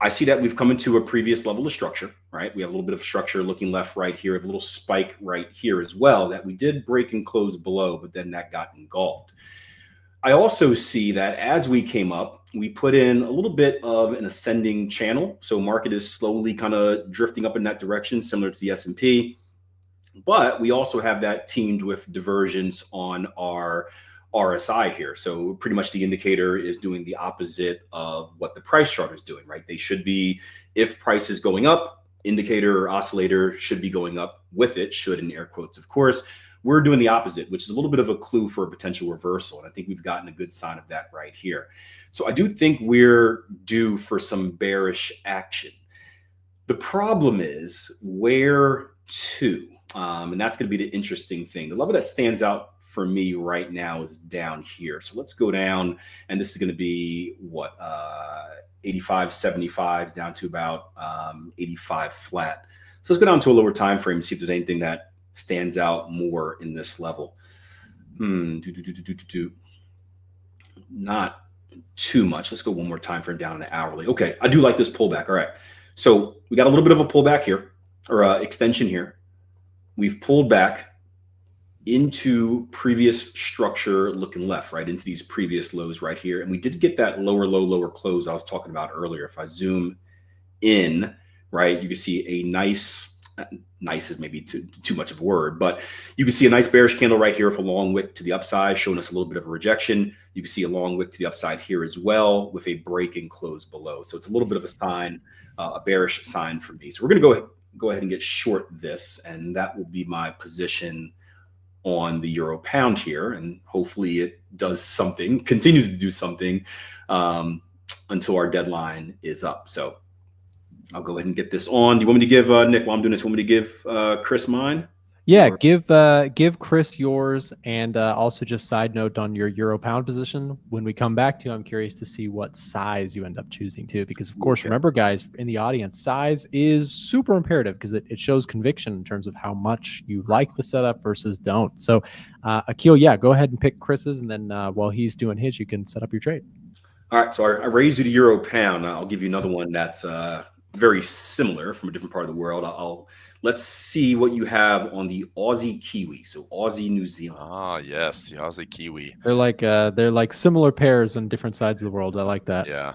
I see that we've come into a previous level of structure, right? We have a little bit of structure looking left, right here. We have a little spike right here as well that we did break and close below, but then that got engulfed. I also see that as we came up, we put in a little bit of an ascending channel. So market is slowly kind of drifting up in that direction, similar to the S&P. But we also have that teamed with divergence on our RSI here. So pretty much the indicator is doing the opposite of what the price chart is doing, right? They should be, if price is going up, indicator or oscillator should be going up with it, should in air quotes, of course. We're doing the opposite, which is a little bit of a clue for a potential reversal. And I think we've gotten a good sign of that right here. So I do think we're due for some bearish action. The problem is where to? And that's going to be the interesting thing. The level that stands out for me right now is down here. So let's go down, and this is going to be what, 85.75 down to about 85 flat. So let's go down to a lower time frame and see if there's anything that stands out more in this level. Not too much. Let's go one more time frame down to hourly. Okay, I do like this pullback. All right, so we got a little bit of a pullback here, or extension here. We've pulled back into previous structure looking left, right, into these previous lows right here. And we did get that lower low, lower close I was talking about earlier. If I zoom in, right, you can see a nice is maybe too much of a word, but you can see a nice bearish candle right here with a long wick to the upside, showing us a little bit of a rejection. You can see a long wick to the upside here as well with a break and close below. So it's a little bit of a sign, a bearish sign for me. So we're going to go ahead and get short this, and that will be my position on the euro pound here, and hopefully it does something, continues to do something until our deadline is up. So I'll go ahead and get this on. Do you want me to give Nick, while I'm doing this, want me to give Chris mine? Yeah, give Chris yours, and also just side note on your euro pound position. When we come back to you, I'm curious to see what size you end up choosing too, because of course, remember guys in the audience, size is super imperative because it shows conviction in terms of how much you like the setup versus don't. So Akil, yeah, go ahead and pick Chris's, and then while he's doing his, you can set up your trade. All right, so I raised you to euro pound. I'll give you another one that's very similar from a different part of the world. Let's see what you have on the Aussie Kiwi. So Aussie New Zealand. Ah, yes, the Aussie Kiwi. They're like similar pairs on different sides of the world. I like that. Yeah.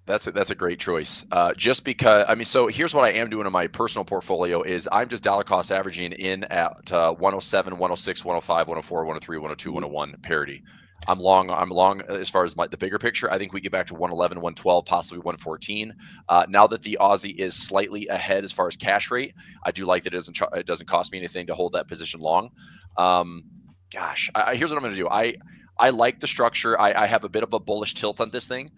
That's a great choice. Just because, I mean, so here's what I am doing in my personal portfolio is I'm just dollar cost averaging in at 107, 106, 105, 104, 103, 102, 101 parity. I'm long as far as the bigger picture. I think we get back to 111, 112, possibly 114. Now that the Aussie is slightly ahead as far as cash rate, I do like that it doesn't cost me anything to hold that position long. Here's what I'm going to do. I like the structure. I have a bit of a bullish tilt on this thing.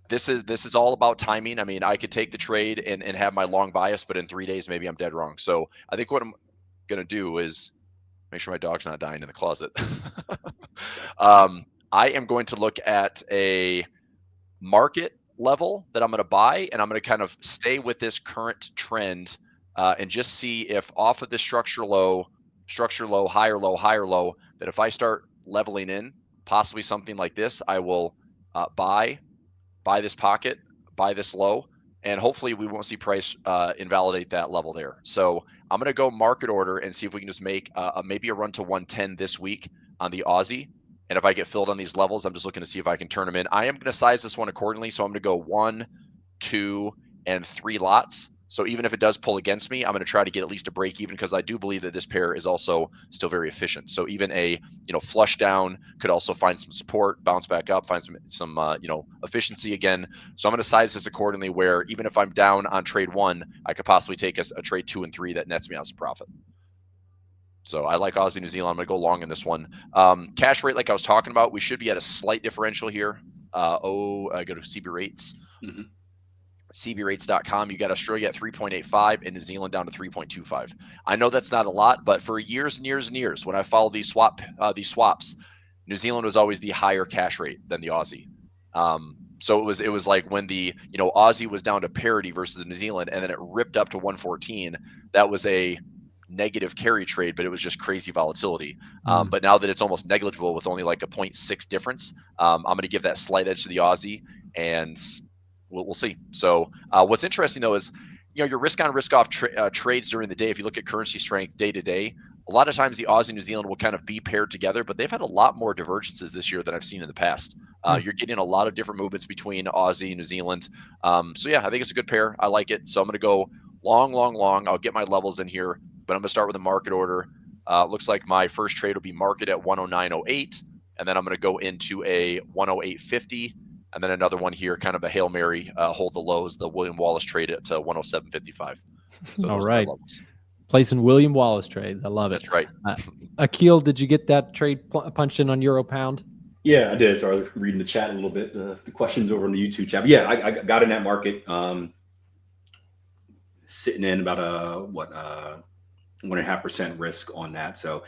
This is all about timing. I mean, I could take the trade and have my long bias, but in 3 days, maybe I'm dead wrong. So I think what I'm going to do is make sure my dog's not dying in the closet. I am going to look at a market level that I'm going to buy, and I'm going to kind of stay with this current trend and just see if off of this structure low, higher low, that if I start leveling in, possibly something like this, I will buy this pocket, buy this low, and hopefully we won't see price invalidate that level there. So I'm going to go market order and see if we can just make maybe a run to 110 this week on the Aussie. And if I get filled on these levels, I'm just looking to see if I can turn them in. I am going to size this one accordingly. So I'm going to go 1, 2, and 3 lots. So even if it does pull against me, I'm going to try to get at least a break even, because I do believe that this pair is also still very efficient. So even a flush down could also find some support, bounce back up, find some efficiency again. So I'm going to size this accordingly, where even if I'm down on trade 1, I could possibly take a trade 2 and 3 that nets me out some profit. So I like Aussie New Zealand. I'm going to go long in this one. Cash rate, like I was talking about, we should be at a slight differential here. I go to CB rates. Mm-hmm. CBrates.com. You got Australia at 3.85 and New Zealand down to 3.25. I know that's not a lot, but for years and years and years, when I followed these swaps, New Zealand was always the higher cash rate than the Aussie. So it was like when the Aussie was down to parity versus New Zealand, and then it ripped up to 114. That was a negative carry trade, but it was just crazy volatility. But now that it's almost negligible with only like a 0.6 difference, I'm going to give that slight edge to the Aussie, and we'll see. So what's interesting though is, your risk on risk off trades during the day. If you look at currency strength day to day, a lot of times the Aussie New Zealand will kind of be paired together, but they've had a lot more divergences this year than I've seen in the past. You're getting a lot of different movements between Aussie and New Zealand. So yeah, I think it's a good pair. I like it. So I'm going to go long. I'll get my levels in here, but I'm going to start with a market order. Looks like my first trade will be market at 109.08, and then I'm going to go into a 108.50. And then another one here, kind of a Hail Mary, hold the lows, the William Wallace trade at 107.55. So all right. Placing William Wallace trade. I love it. That's right. Akil, did you get that trade punched in on Euro Pound? Yeah, I did. So I was reading the chat a little bit, the questions over on the YouTube chat. But yeah, I got in that market, sitting in about 1.5% risk on that. So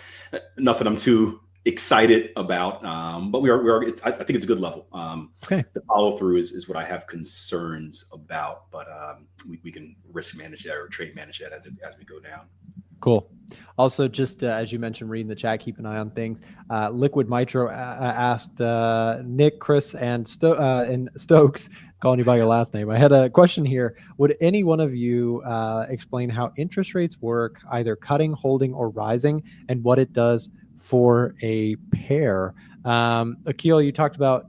nothing I'm too excited about, but we are. I think it's a good level. Okay. The follow through is what I have concerns about, but we can risk manage that or trade manage that as we go down. Cool. Also, just as you mentioned, reading the chat, keep an eye on things. Liquid Mitro asked Nick, Chris, and Stokes, calling you by your last name. I had a question here. Would any one of you explain how interest rates work, either cutting, holding, or rising, and what it does for a pair? Akil, you talked about,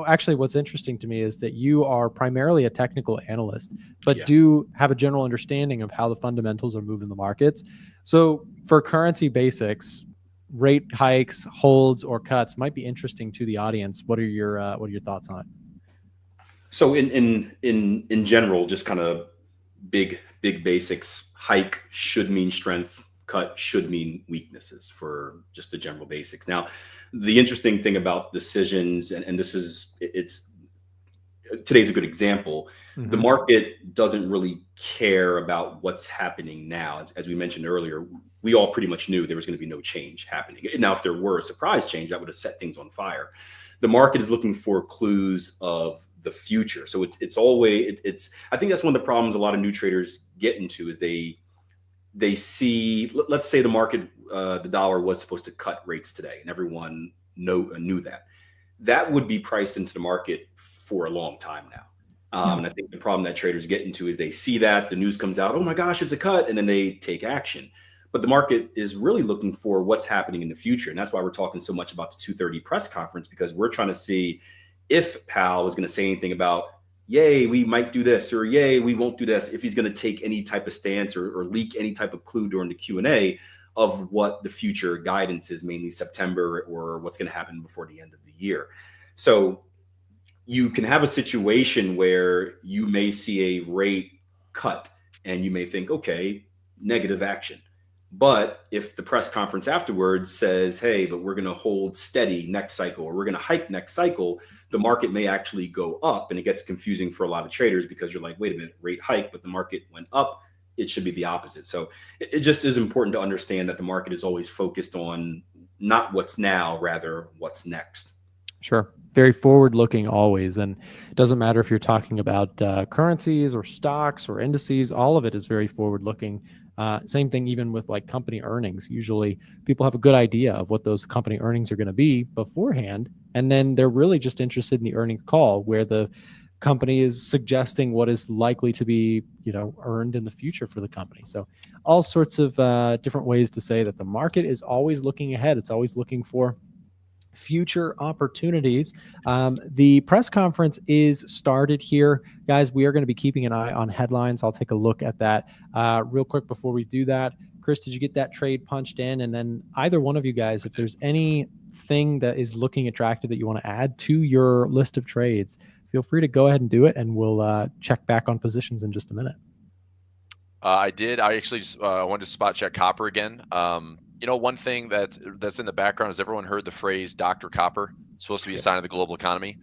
actually what's interesting to me is that you are primarily a technical analyst, but do have a general understanding of how the fundamentals are moving the markets. So for currency basics, rate hikes, holds, or cuts might be interesting to the audience. What are your thoughts on it? So in general, just kind of big basics, hike should mean strength. Cut should mean weaknesses for just the general basics. Now, the interesting thing about decisions, and today's a good example, the market doesn't really care about what's happening now. As we mentioned earlier, we all pretty much knew there was going to be no change happening. Now, if there were a surprise change, that would have set things on fire. The market is looking for clues of the future. So it's always, I think that's one of the problems a lot of new traders get into is they see, let's say the market, the dollar was supposed to cut rates today, and everyone knew that would be priced into the market for a long time now. And I think the problem that traders get into is they see that the news comes out, oh my gosh, it's a cut, and then they take action. But the market is really looking for what's happening in the future. And that's why we're talking so much about the 2:30 press conference, because we're trying to see if Powell is going to say anything about, yay, we might do this, or yay, we won't do this, if he's going to take any type of stance or leak any type of clue during the Q&A of what the future guidance is, mainly September, or what's going to happen before the end of the year. So you can have a situation where you may see a rate cut and you may think, okay, negative action. But if the press conference afterwards says, hey, but we're going to hold steady next cycle, or we're going to hike next cycle, the market may actually go up, and it gets confusing for a lot of traders because you're like, wait a minute, rate hike, but the market went up. It should be the opposite. So it just is important to understand that the market is always focused on not what's now, rather what's next. Sure. Very forward looking always. And it doesn't matter if you're talking about currencies or stocks or indices, all of it is very forward looking. Same thing even with like company earnings. Usually people have a good idea of what those company earnings are going to be beforehand, and then they're really just interested in the earnings call where the company is suggesting what is likely to be, earned in the future for the company. So all sorts of different ways to say that the market is always looking ahead. It's always looking for future opportunities. The press conference is started here. Guys, we are going to be keeping an eye on headlines. I'll take a look at that real quick before we do that. Chris, did you get that trade punched in? And then either one of you guys, if there's anything that is looking attractive that you want to add to your list of trades, feel free to go ahead and do it, and we'll check back on positions in just a minute. I did. I actually just wanted to spot check copper again. One thing that's in the background is everyone heard the phrase Dr. Copper. It's supposed to be a sign of the global economy.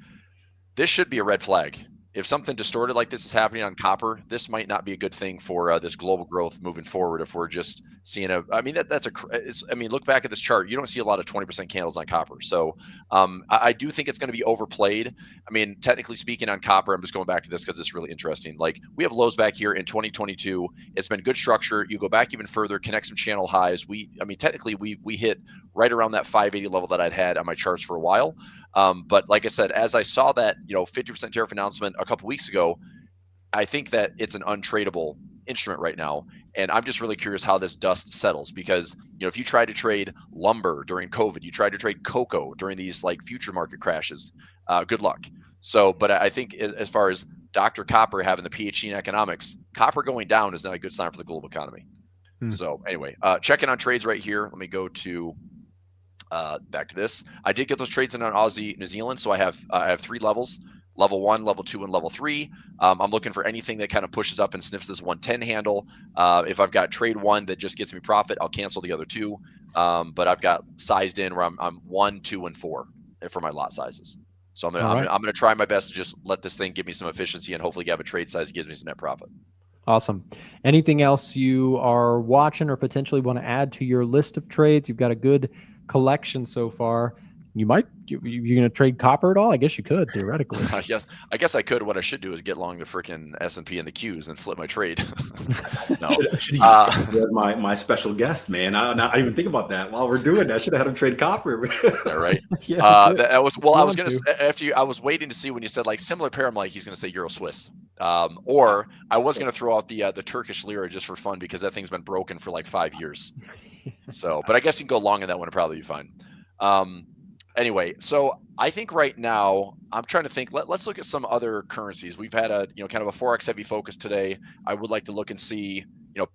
This should be a red flag. if something distorted like this is happening on copper, this might not be a good thing for this global growth moving forward. If we're just seeing look back at this chart, you don't see a lot of 20% candles on copper. So I do think it's going to be overplayed. I mean, technically speaking on copper, I'm just going back to this because it's really interesting. Like we have lows back here in 2022. It's been good structure. You go back even further, connect some channel highs. Technically we hit right around that 580 level that I'd had on my charts for a while. But like I said, as I saw that, 50% tariff announcement a couple weeks ago, I think that it's an untradeable instrument right now. And I'm just really curious how this dust settles because, if you try to trade lumber during COVID, you tried to trade cocoa during these like future market crashes, good luck. So, but I think as far as Dr. Copper having the PhD in economics, copper going down is not a good sign for the global economy. So anyway, checking on trades right here. Let me go to back to this. I did get those trades in on Aussie, New Zealand. So I have 3 levels, level 1, level 2, and level 3. I'm looking for anything that kind of pushes up and sniffs this 110 handle. If I've got trade 1 that just gets me profit, I'll cancel the other 2. But I've got sized in where I'm 1, 2, and 4 for my lot sizes. So I'm gonna try my best to just let this thing give me some efficiency and hopefully have a trade size that gives me some net profit. Awesome. Anything else you are watching or potentially want to add to your list of trades? You've got a good collection so far. You're going to trade copper at all? I guess you could theoretically. I guess I could. What I should do is get long the freaking S&P and the Qs and flip my trade. No, should have my special guest, man. I didn't even think about that. While we're doing that, I should have had him trade copper. All right. Yeah, I was waiting to see when you said like similar pair. I'm like, he's going to say Euro Swiss. Or I was going to throw out the Turkish lira just for fun because that thing's been broken for like 5 years. So, but I guess you can go long in that one. It'll probably be fine. Anyway, so I think right now I'm trying to think. Let's look at some other currencies. We've had a kind of a forex heavy focus today. I would like to look and see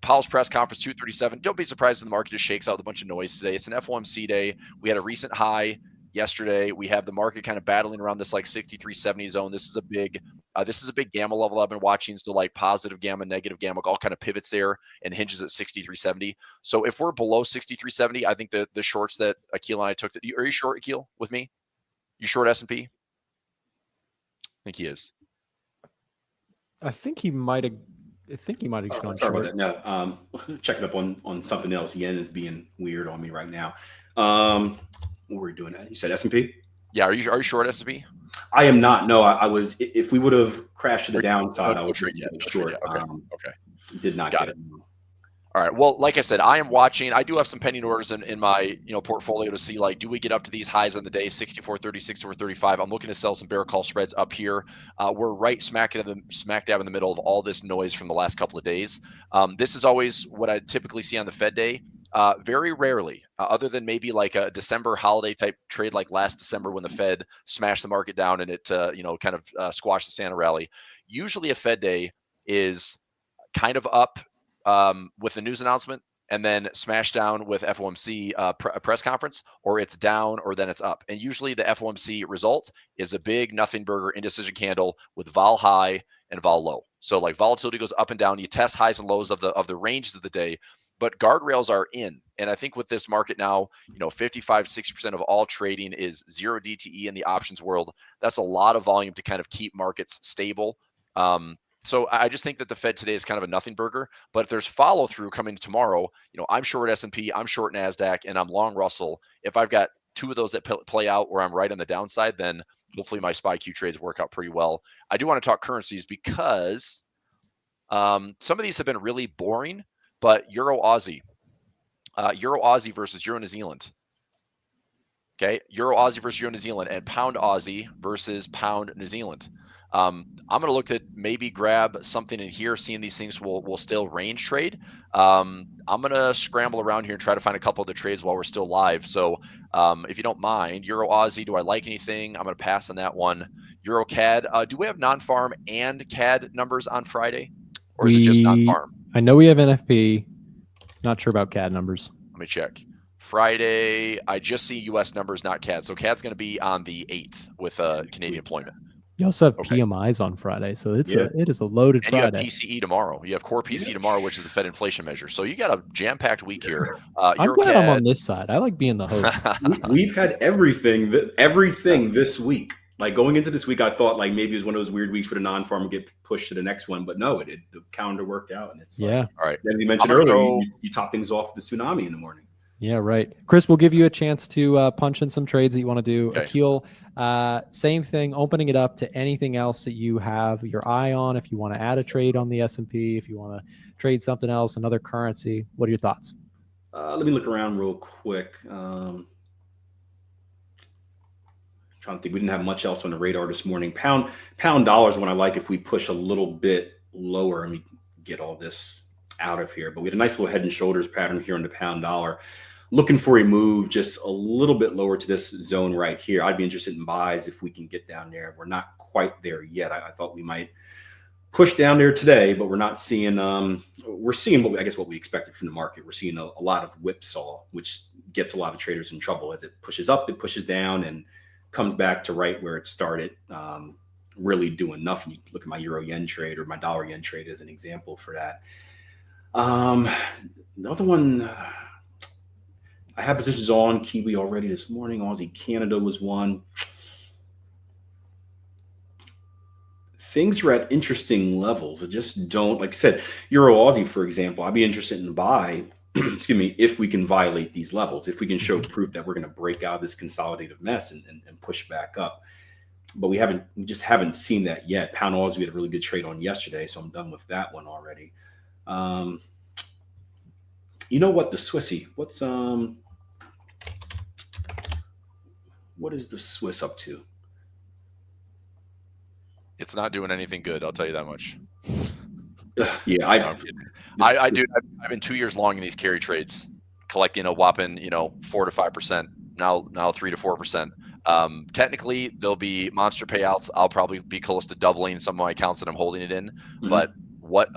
Powell's press conference 237. Don't be surprised if the market just shakes out with a bunch of noise today. It's an FOMC day. We had a recent high yesterday. We have the market kind of battling around this like 63.70 zone. This is a big gamma level I've been watching. So like positive gamma, negative gamma, all kind of pivots there and hinges at 63.70. So if we're below 63.70, I think the shorts that Akil and I took. Are you short, Akil, with me? You short S&P? I think he is. I think he might have gone short. Sorry about that. No, checking up on something else. Yen is being weird on me right now. What were we doing? You said S&P? Yeah. Are you short S&P? I am not. No, I was. If we would have crashed to the downside, I would trade short. Okay. Did not get it. All right. Well, like I said, I am watching. I do have some pending orders in my portfolio to see like, do we get up to these highs on the day 64.30, 64.35? I'm looking to sell some bear call spreads up here. We're right smack dab in the middle of all this noise from the last couple of days. This is always what I typically see on the Fed day. Very rarely, other than maybe like a December holiday type trade like last December when the Fed smashed the market down and it kind of squashed the Santa rally. Usually a Fed day is kind of up with the news announcement and then smash down with FOMC press conference, or it's down or then it's up. And usually the FOMC result is a big nothing burger indecision candle with vol high and vol low. So like volatility goes up and down. You test highs and lows of the ranges of the day, but guardrails are in. And I think with this market now, 55-60% of all trading is 0 DTE in the options world. That's a lot of volume to kind of keep markets stable. So I just think that the Fed today is kind of a nothing burger. But if there's follow through coming tomorrow, I'm short S&P, I'm short NASDAQ, and I'm long Russell. If I've got 2 of those that play out where I'm right on the downside, then hopefully my SpyQ trades work out pretty well. I do want to talk currencies because some of these have been really boring. But Euro Aussie versus Euro New Zealand. Okay, Euro Aussie versus Euro New Zealand, and Pound Aussie versus Pound New Zealand. I'm going to look at maybe grab something in here, seeing these things will still range trade. I'm going to scramble around here and try to find a couple of the trades while we're still live. So if you don't mind, Euro Aussie, do I like anything? I'm going to pass on that one. Euro CAD, do we have non-farm and CAD numbers on Friday? Or is it just non-farm? I know we have NFP. Not sure about CAD numbers. Let me check. Friday, I just see U.S. numbers, not CAD. So CAD's going to be on the 8th with Canadian employment. You also have PMIs on Friday, so it is a loaded and Friday. You have PCE tomorrow. You have core PCE tomorrow, which is the Fed inflation measure. So you got a jam-packed week here. I'm glad I'm on this side. I like being the host. We've had everything this week. Like going into this week, I thought like maybe it was one of those weird weeks where the non-farm would get pushed to the next one, but no, the calendar worked out, and it's Yeah. like, All right. then you mentioned earlier, you top things off with the tsunami in the morning. Yeah, right. Chris, we'll give you a chance to punch in some trades that you want to do. Okay. Akil, same thing, opening it up to anything else that you have your eye on. If you want to add a trade on the S&P, if you want to trade something else, another currency, what are your thoughts? Let me look around real quick. Trying to think, we didn't have much else on the radar this morning. Pound dollars one I like if we push a little bit lower. Let me get all this out of here. But we had a nice little head and shoulders pattern here on the pound dollar. Looking for a move just a little bit lower to this zone right here. I'd be interested in buys if we can get down there. We're not quite there yet. I thought we might push down there today, but we're not seeing we're seeing what we expected from the market. We're seeing a lot of whipsaw, which gets a lot of traders in trouble. As it pushes up, it pushes down, and comes back to right where it started, really doing nothing. You look at my euro yen trade or my dollar yen trade as an example for that. The other one, I have positions on Kiwi already this morning. Aussie Canada was one. Things are at interesting levels. It just don't, like I said, Euro Aussie, for example, I'd be interested in the buy, excuse me, if we can violate these levels, if we can show proof that we're going to break out of this consolidative mess and push back up. But we just haven't seen that yet. Pound Aussie, we had a really good trade on yesterday, so I'm done with that one already. You know what, the Swissy, what is the Swiss up to? It's not doing anything good, I'll tell you that much. Yeah, I've been 2 years long in these carry trades, collecting a whopping 4 to 5%, now 3 to 4%. Technically, there'll be monster payouts. I'll probably be close to doubling some of my accounts that I'm holding it in. But what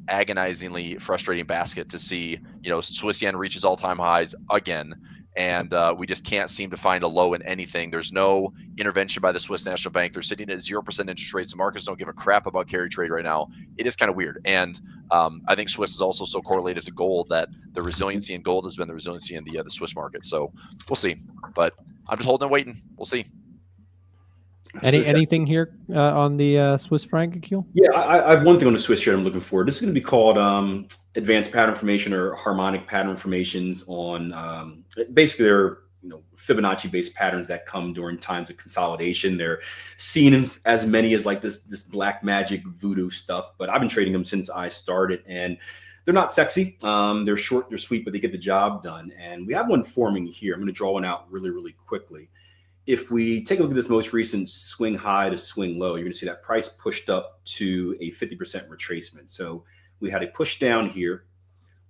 agonizingly frustrating basket to see, Swiss yen reaches all-time highs again, and we just can't seem to find a low in anything. There's no intervention by the Swiss National Bank. They're sitting at 0% interest rates. The markets don't give a crap about carry trade right now. It is kind of weird. And I think Swiss is also so correlated to gold that the resiliency in gold has been the resiliency in the Swiss market. So we'll see. But I'm just holding and waiting. We'll see. Anything here on the Swiss franc, Akil? Yeah, I have one thing on the Swiss here I'm looking for. This is going to be called advanced pattern formation or harmonic pattern formations on basically they're Fibonacci based patterns that come during times of consolidation. They're seen in as many as like this black magic voodoo stuff, but I've been trading them since I started, and they're not sexy. They're short, they're sweet, but they get the job done. And we have one forming here. I'm going to draw one out really, really quickly. If we take a look at this most recent swing high to swing low, you're going to see that price pushed up to a 50% retracement. So we had a push down here.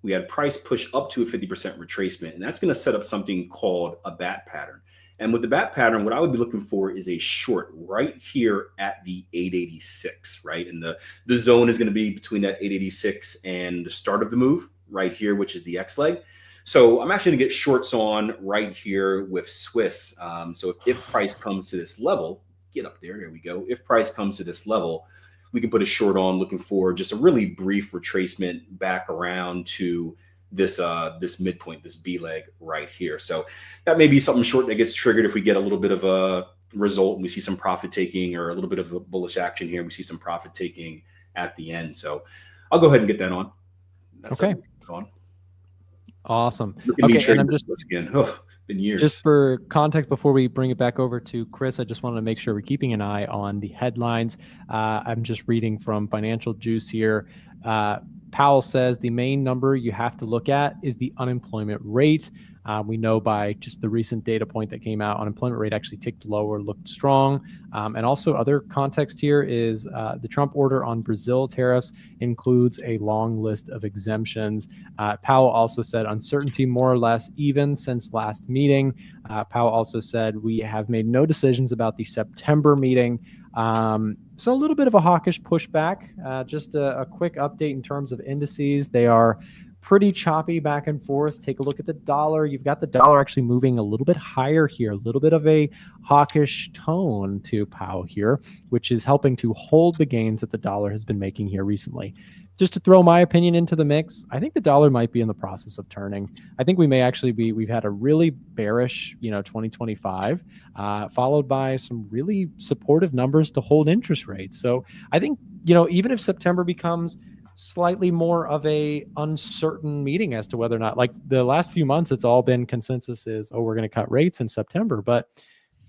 We had price push up to a 50% retracement, and that's going to set up something called a bat pattern. And with the bat pattern, what I would be looking for is a short right here at the 886, right? And the zone is going to be between that 886 and the start of the move right here, which is the X leg. So I'm actually going to get shorts on right here with Swiss. So if price comes to this level, get up there. There we go. If price comes to this level, we can put a short on looking for just a really brief retracement back around to this this midpoint, this B leg right here. So that may be something short that gets triggered if we get a little bit of a result and we see some profit taking, or a little bit of a bullish action here. We see some profit taking at the end. So I'll go ahead and get that on. That's okay. On. Awesome. Okay, and I'm just again. Oh, been years. Just for context, before we bring it back over to Chris, I just wanted to make sure we're keeping an eye on the headlines. I'm just reading from Financial Juice here. Powell says the main number you have to look at is the unemployment rate. We know by just the recent data point that came out, unemployment rate actually ticked lower, looked strong. And also other context here is the Trump order on Brazil tariffs includes a long list of exemptions. Powell also said uncertainty more or less even since last meeting. Powell also said we have made no decisions about the September meeting. So a little bit of a hawkish pushback. Just a quick update in terms of indices. They are pretty choppy back and forth. Take a look at the dollar. You've got the dollar actually moving a little bit higher here, a little bit of a hawkish tone to Powell here, which is helping to hold the gains that the dollar has been making here recently. Just to throw my opinion into the mix, I think the dollar might be in the process of turning. I think we may actually be, we've had a really bearish, 2025, followed by some really supportive numbers to hold interest rates. So I think, even if September becomes slightly more of a uncertain meeting as to whether or not, like the last few months, it's all been consensus is, we're going to cut rates in September. But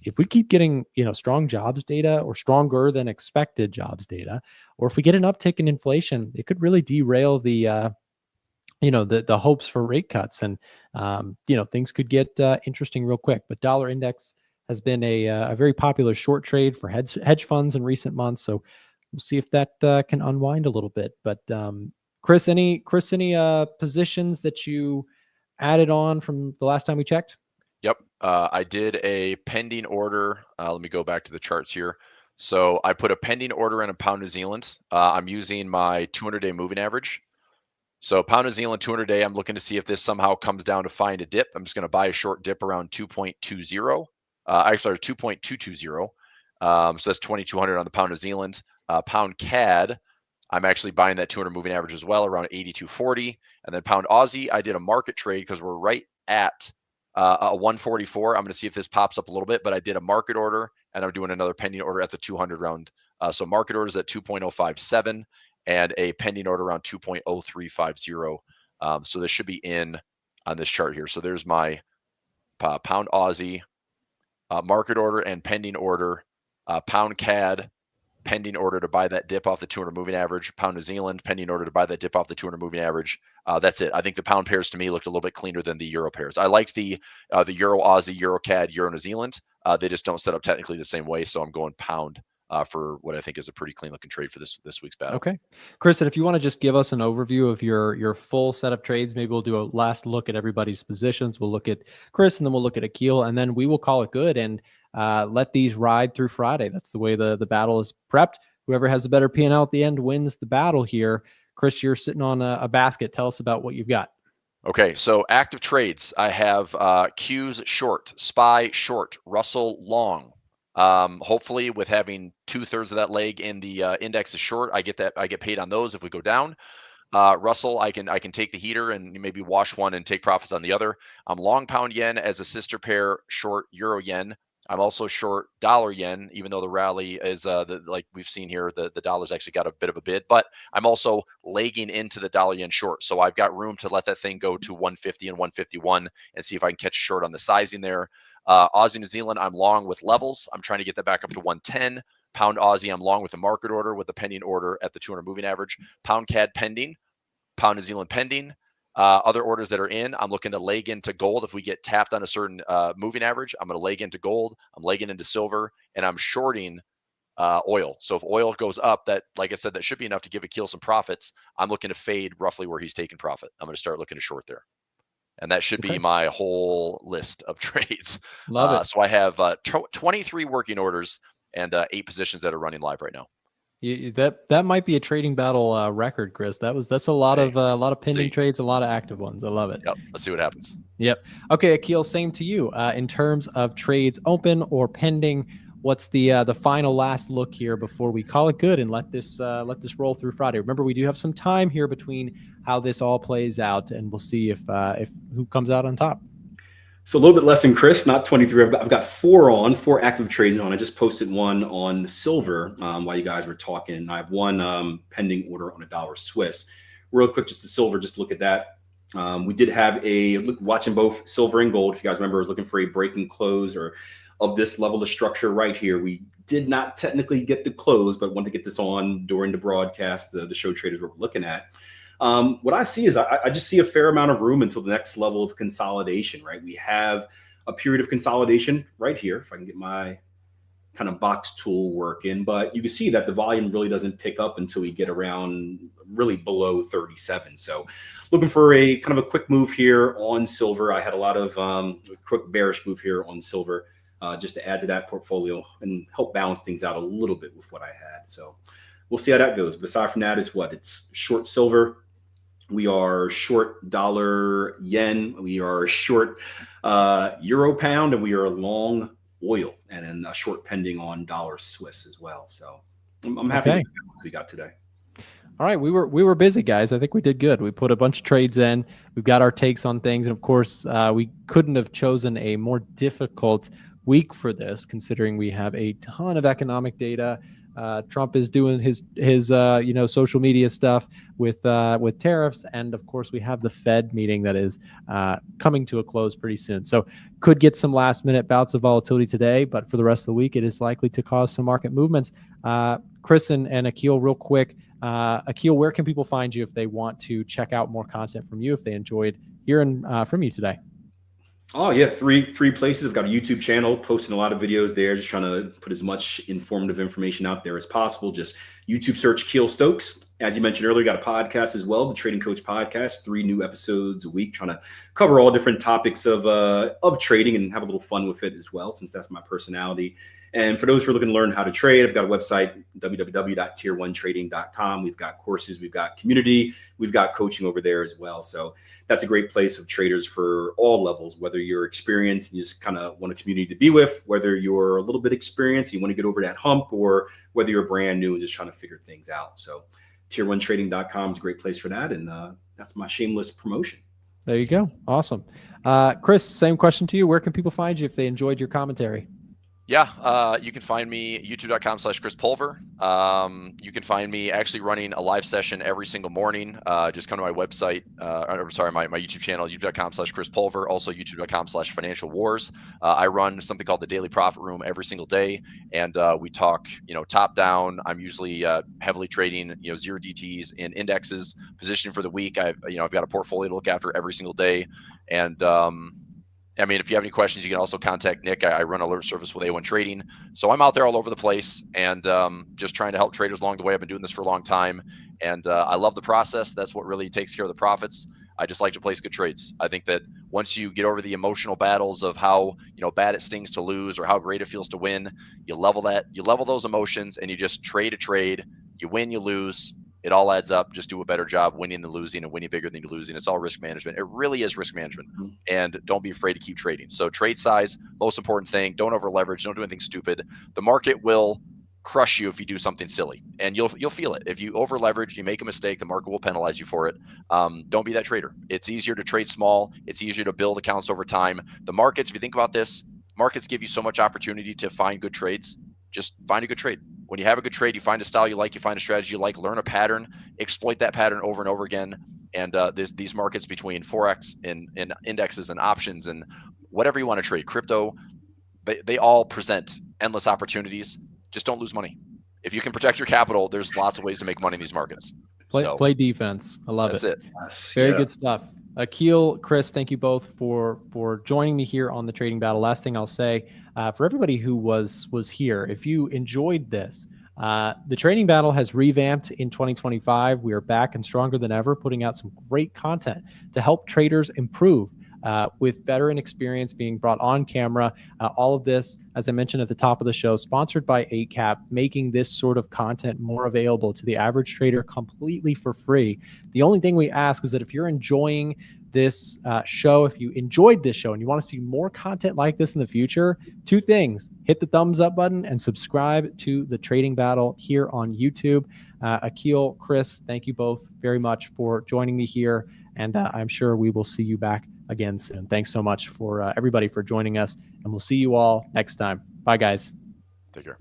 if we keep getting, strong jobs data or stronger than expected jobs data, or if we get an uptick in inflation, it could really derail the hopes for rate cuts. And, things could get interesting real quick. But dollar index has been a very popular short trade for hedge funds in recent months. So we'll see if that can unwind a little bit. But Chris, any positions that you added on from the last time we checked? Yep. I did a pending order. Let me go back to the charts here. So I put a pending order in a pound New Zealand. I'm using my 200-day moving average. So pound New Zealand 200-day, I'm looking to see if this somehow comes down to find a dip. I'm just going to buy a short dip around 2.20. Actually, 2.220. So that's 2,200 on the pound New Zealand. Pound CAD, I'm actually buying that 200 moving average as well, around 82.40. And then pound Aussie, I did a market trade because we're right at a 144. I'm going to see if this pops up a little bit, but I did a market order and I'm doing another pending order at the 200 round. So market orders at 2.057 and a pending order around 2.0350. So this should be in on this chart here. So there's my pound Aussie market order and pending order, pound CAD, pending order to buy that dip off the 200 moving average, pound New Zealand, pending order to buy that dip off the 200 moving average. That's it. I think the pound pairs to me looked a little bit cleaner than the euro pairs. I liked the Euro Aussie, Euro CAD, Euro New Zealand. They just don't set up technically the same way. So I'm going pound for what I think is a pretty clean looking trade for this week's battle. Okay. Chris, and if you want to just give us an overview of your full set of trades, maybe we'll do a last look at everybody's positions. We'll look at Chris and then we'll look at Akil and then we will call it good and let these ride through Friday. That's the way the battle is prepped. Whoever has the better P&L at the end wins the battle here. Chris, you're sitting on a basket. Tell us about what you've got. Okay, so active trades. I have Q's short, SPY short, Russell long. Hopefully, with having 2/3 of that leg in the index is short, I get paid on those if we go down. Russell, I can take the heater and maybe wash one and take profits on the other. I'm long pound yen as a sister pair, short euro yen. I'm also short dollar yen, even though the rally is like we've seen here, the dollar's actually got a bit of a bid, but I'm also legging into the dollar yen short. So I've got room to let that thing go to 150 and 151 and see if I can catch short on the sizing there. Aussie New Zealand, I'm long with levels. I'm trying to get that back up to 110. Pound Aussie, I'm long with a market order with the pending order at the 200 moving average. Pound CAD pending, pound New Zealand pending. Other orders that are in, I'm looking to leg into gold. If we get tapped on a certain moving average, I'm going to leg into gold. I'm legging into silver, and I'm shorting oil. So if oil goes up, that, like I said, that should be enough to give Akil some profits. I'm looking to fade roughly where he's taking profit. I'm going to start looking to short there. And that should be my whole list of trades. Love it. So I have 23 working orders and 8 positions that are running live right now. That might be a trading battle record, Chris. That's a lot of pending trades, a lot of active ones. I love it. Yep. Let's see what happens. Yep. Okay, Akil, same to you. In terms of trades open or pending, what's the final last look here before we call it good and let this roll through Friday? Remember, we do have some time here between how this all plays out, and we'll see if who comes out on top. So a little bit less than Chris, not 23. I've got 4 active trades on. I just posted one on silver while you guys were talking. I have one pending order on a dollar Swiss. Real quick, just the silver, just look at that. We did have watching both silver and gold. If you guys remember, I was looking for a breaking close or of this level of structure right here. We did not technically get the close, but wanted to get this on during the broadcast, the show traders we're looking at. What I see is I just see a fair amount of room until the next level of consolidation, right? We have a period of consolidation right here. If I can get my kind of box tool working, but you can see that the volume really doesn't pick up until we get around really below 37. So looking for a kind of a quick move here on silver. I had a lot of quick bearish move here on silver just to add to that portfolio and help balance things out a little bit with what I had. So we'll see how that goes. But aside from that, it's short silver, We are short dollar yen. We are short euro pound, and we are long oil, and then a short pending on dollar Swiss as well. So I'm happy with what we got today. All right, we were busy, guys. I think we did good. We put a bunch of trades in. We've got our takes on things, and of course, we couldn't have chosen a more difficult week for this, considering we have a ton of economic data. Trump is doing his social media stuff with tariffs, and of course, we have the Fed meeting that is coming to a close pretty soon. So, could get some last minute bouts of volatility today, but for the rest of the week, it is likely to cause some market movements. Chris and Akil, real quick. Akil, where can people find you if they want to check out more content from you, if they enjoyed hearing from you today? Oh yeah, three places. I've got a YouTube channel, posting a lot of videos there, just trying to put as much informative information out there as possible. Just YouTube search Akil Stokes. As you mentioned earlier, got a podcast as well, the Trading Coach Podcast, 3 new episodes a week, trying to cover all different topics of trading and have a little fun with it as well, since that's my personality. And for those who are looking to learn how to trade, I've got a website, www.tier1trading.com. We've got courses, we've got community, we've got coaching over there as well. So that's a great place of traders for all levels, whether you're experienced and you just kind of want a community to be with, whether you're a little bit experienced, you want to get over that hump, or whether you're brand new and just trying to figure things out. So tier1trading.com is a great place for that. And that's my shameless promotion. There you go. Awesome. Chris, same question to you. Where can people find you if they enjoyed your commentary? Yeah, you can find me youtube.com/Chris Pulver. You can find me actually running a live session every single morning. Just come to my website, my YouTube channel, youtube.com/Chris Pulver, also youtube.com/Financial Wars. I run something called the Daily Profit Room every single day, and we talk, top down. I'm usually heavily trading, 0 DTs in indexes, positioning for the week. I've got a portfolio to look after every single day, and if you have any questions, you can also contact Nick. I run alert service with A1 Trading. So I'm out there all over the place and just trying to help traders along the way. I've been doing this for a long time, and I love the process. That's what really takes care of the profits. I just like to place good trades. I think that once you get over the emotional battles of how bad it stings to lose or how great it feels to win, you level those emotions and you just trade a trade. You win, you lose. It all adds up. Just do a better job winning than losing, and winning bigger than losing. It's all risk management. It really is risk management. And don't be afraid to keep trading. So trade size, most important thing. Don't over leverage. Don't do anything stupid. The market will crush you if you do something silly, and you'll feel it. If you over leverage, you make a mistake, the market will penalize you for it. Don't be that trader. It's easier to trade small. It's easier to build accounts over time. The markets, if you think about this, markets give you so much opportunity to find good trades. Just find a good trade. When you have a good trade, you find a style you like, you find a strategy you like, learn a pattern, exploit that pattern over and over again. And there's these markets between Forex and indexes and options and whatever you want to trade, crypto, they all present endless opportunities. Just don't lose money. If you can protect your capital, there's lots of ways to make money in these markets. Play defense. I love it. That's it. Yes, Very good stuff. Akil, Chris, thank you both for joining me here on the Trading Battle. Last thing I'll say, for everybody who was here, if you enjoyed this, the Trading Battle has revamped in 2025. We are back and stronger than ever, putting out some great content to help traders improve with better experience being brought on camera. All of this, as I mentioned at the top of the show, sponsored by 8cap, making this sort of content more available to the average trader completely for free. The only thing we ask is that if you're enjoying this show, if you enjoyed this show and you want to see more content like this in the future, 2 things: hit the thumbs up button and subscribe to the Trading Battle here on YouTube. Akil, Chris, thank you both very much for joining me here, and I'm sure we will see you back again soon. Thanks so much for everybody for joining us, and we'll see you all next time. Bye, guys. Take care.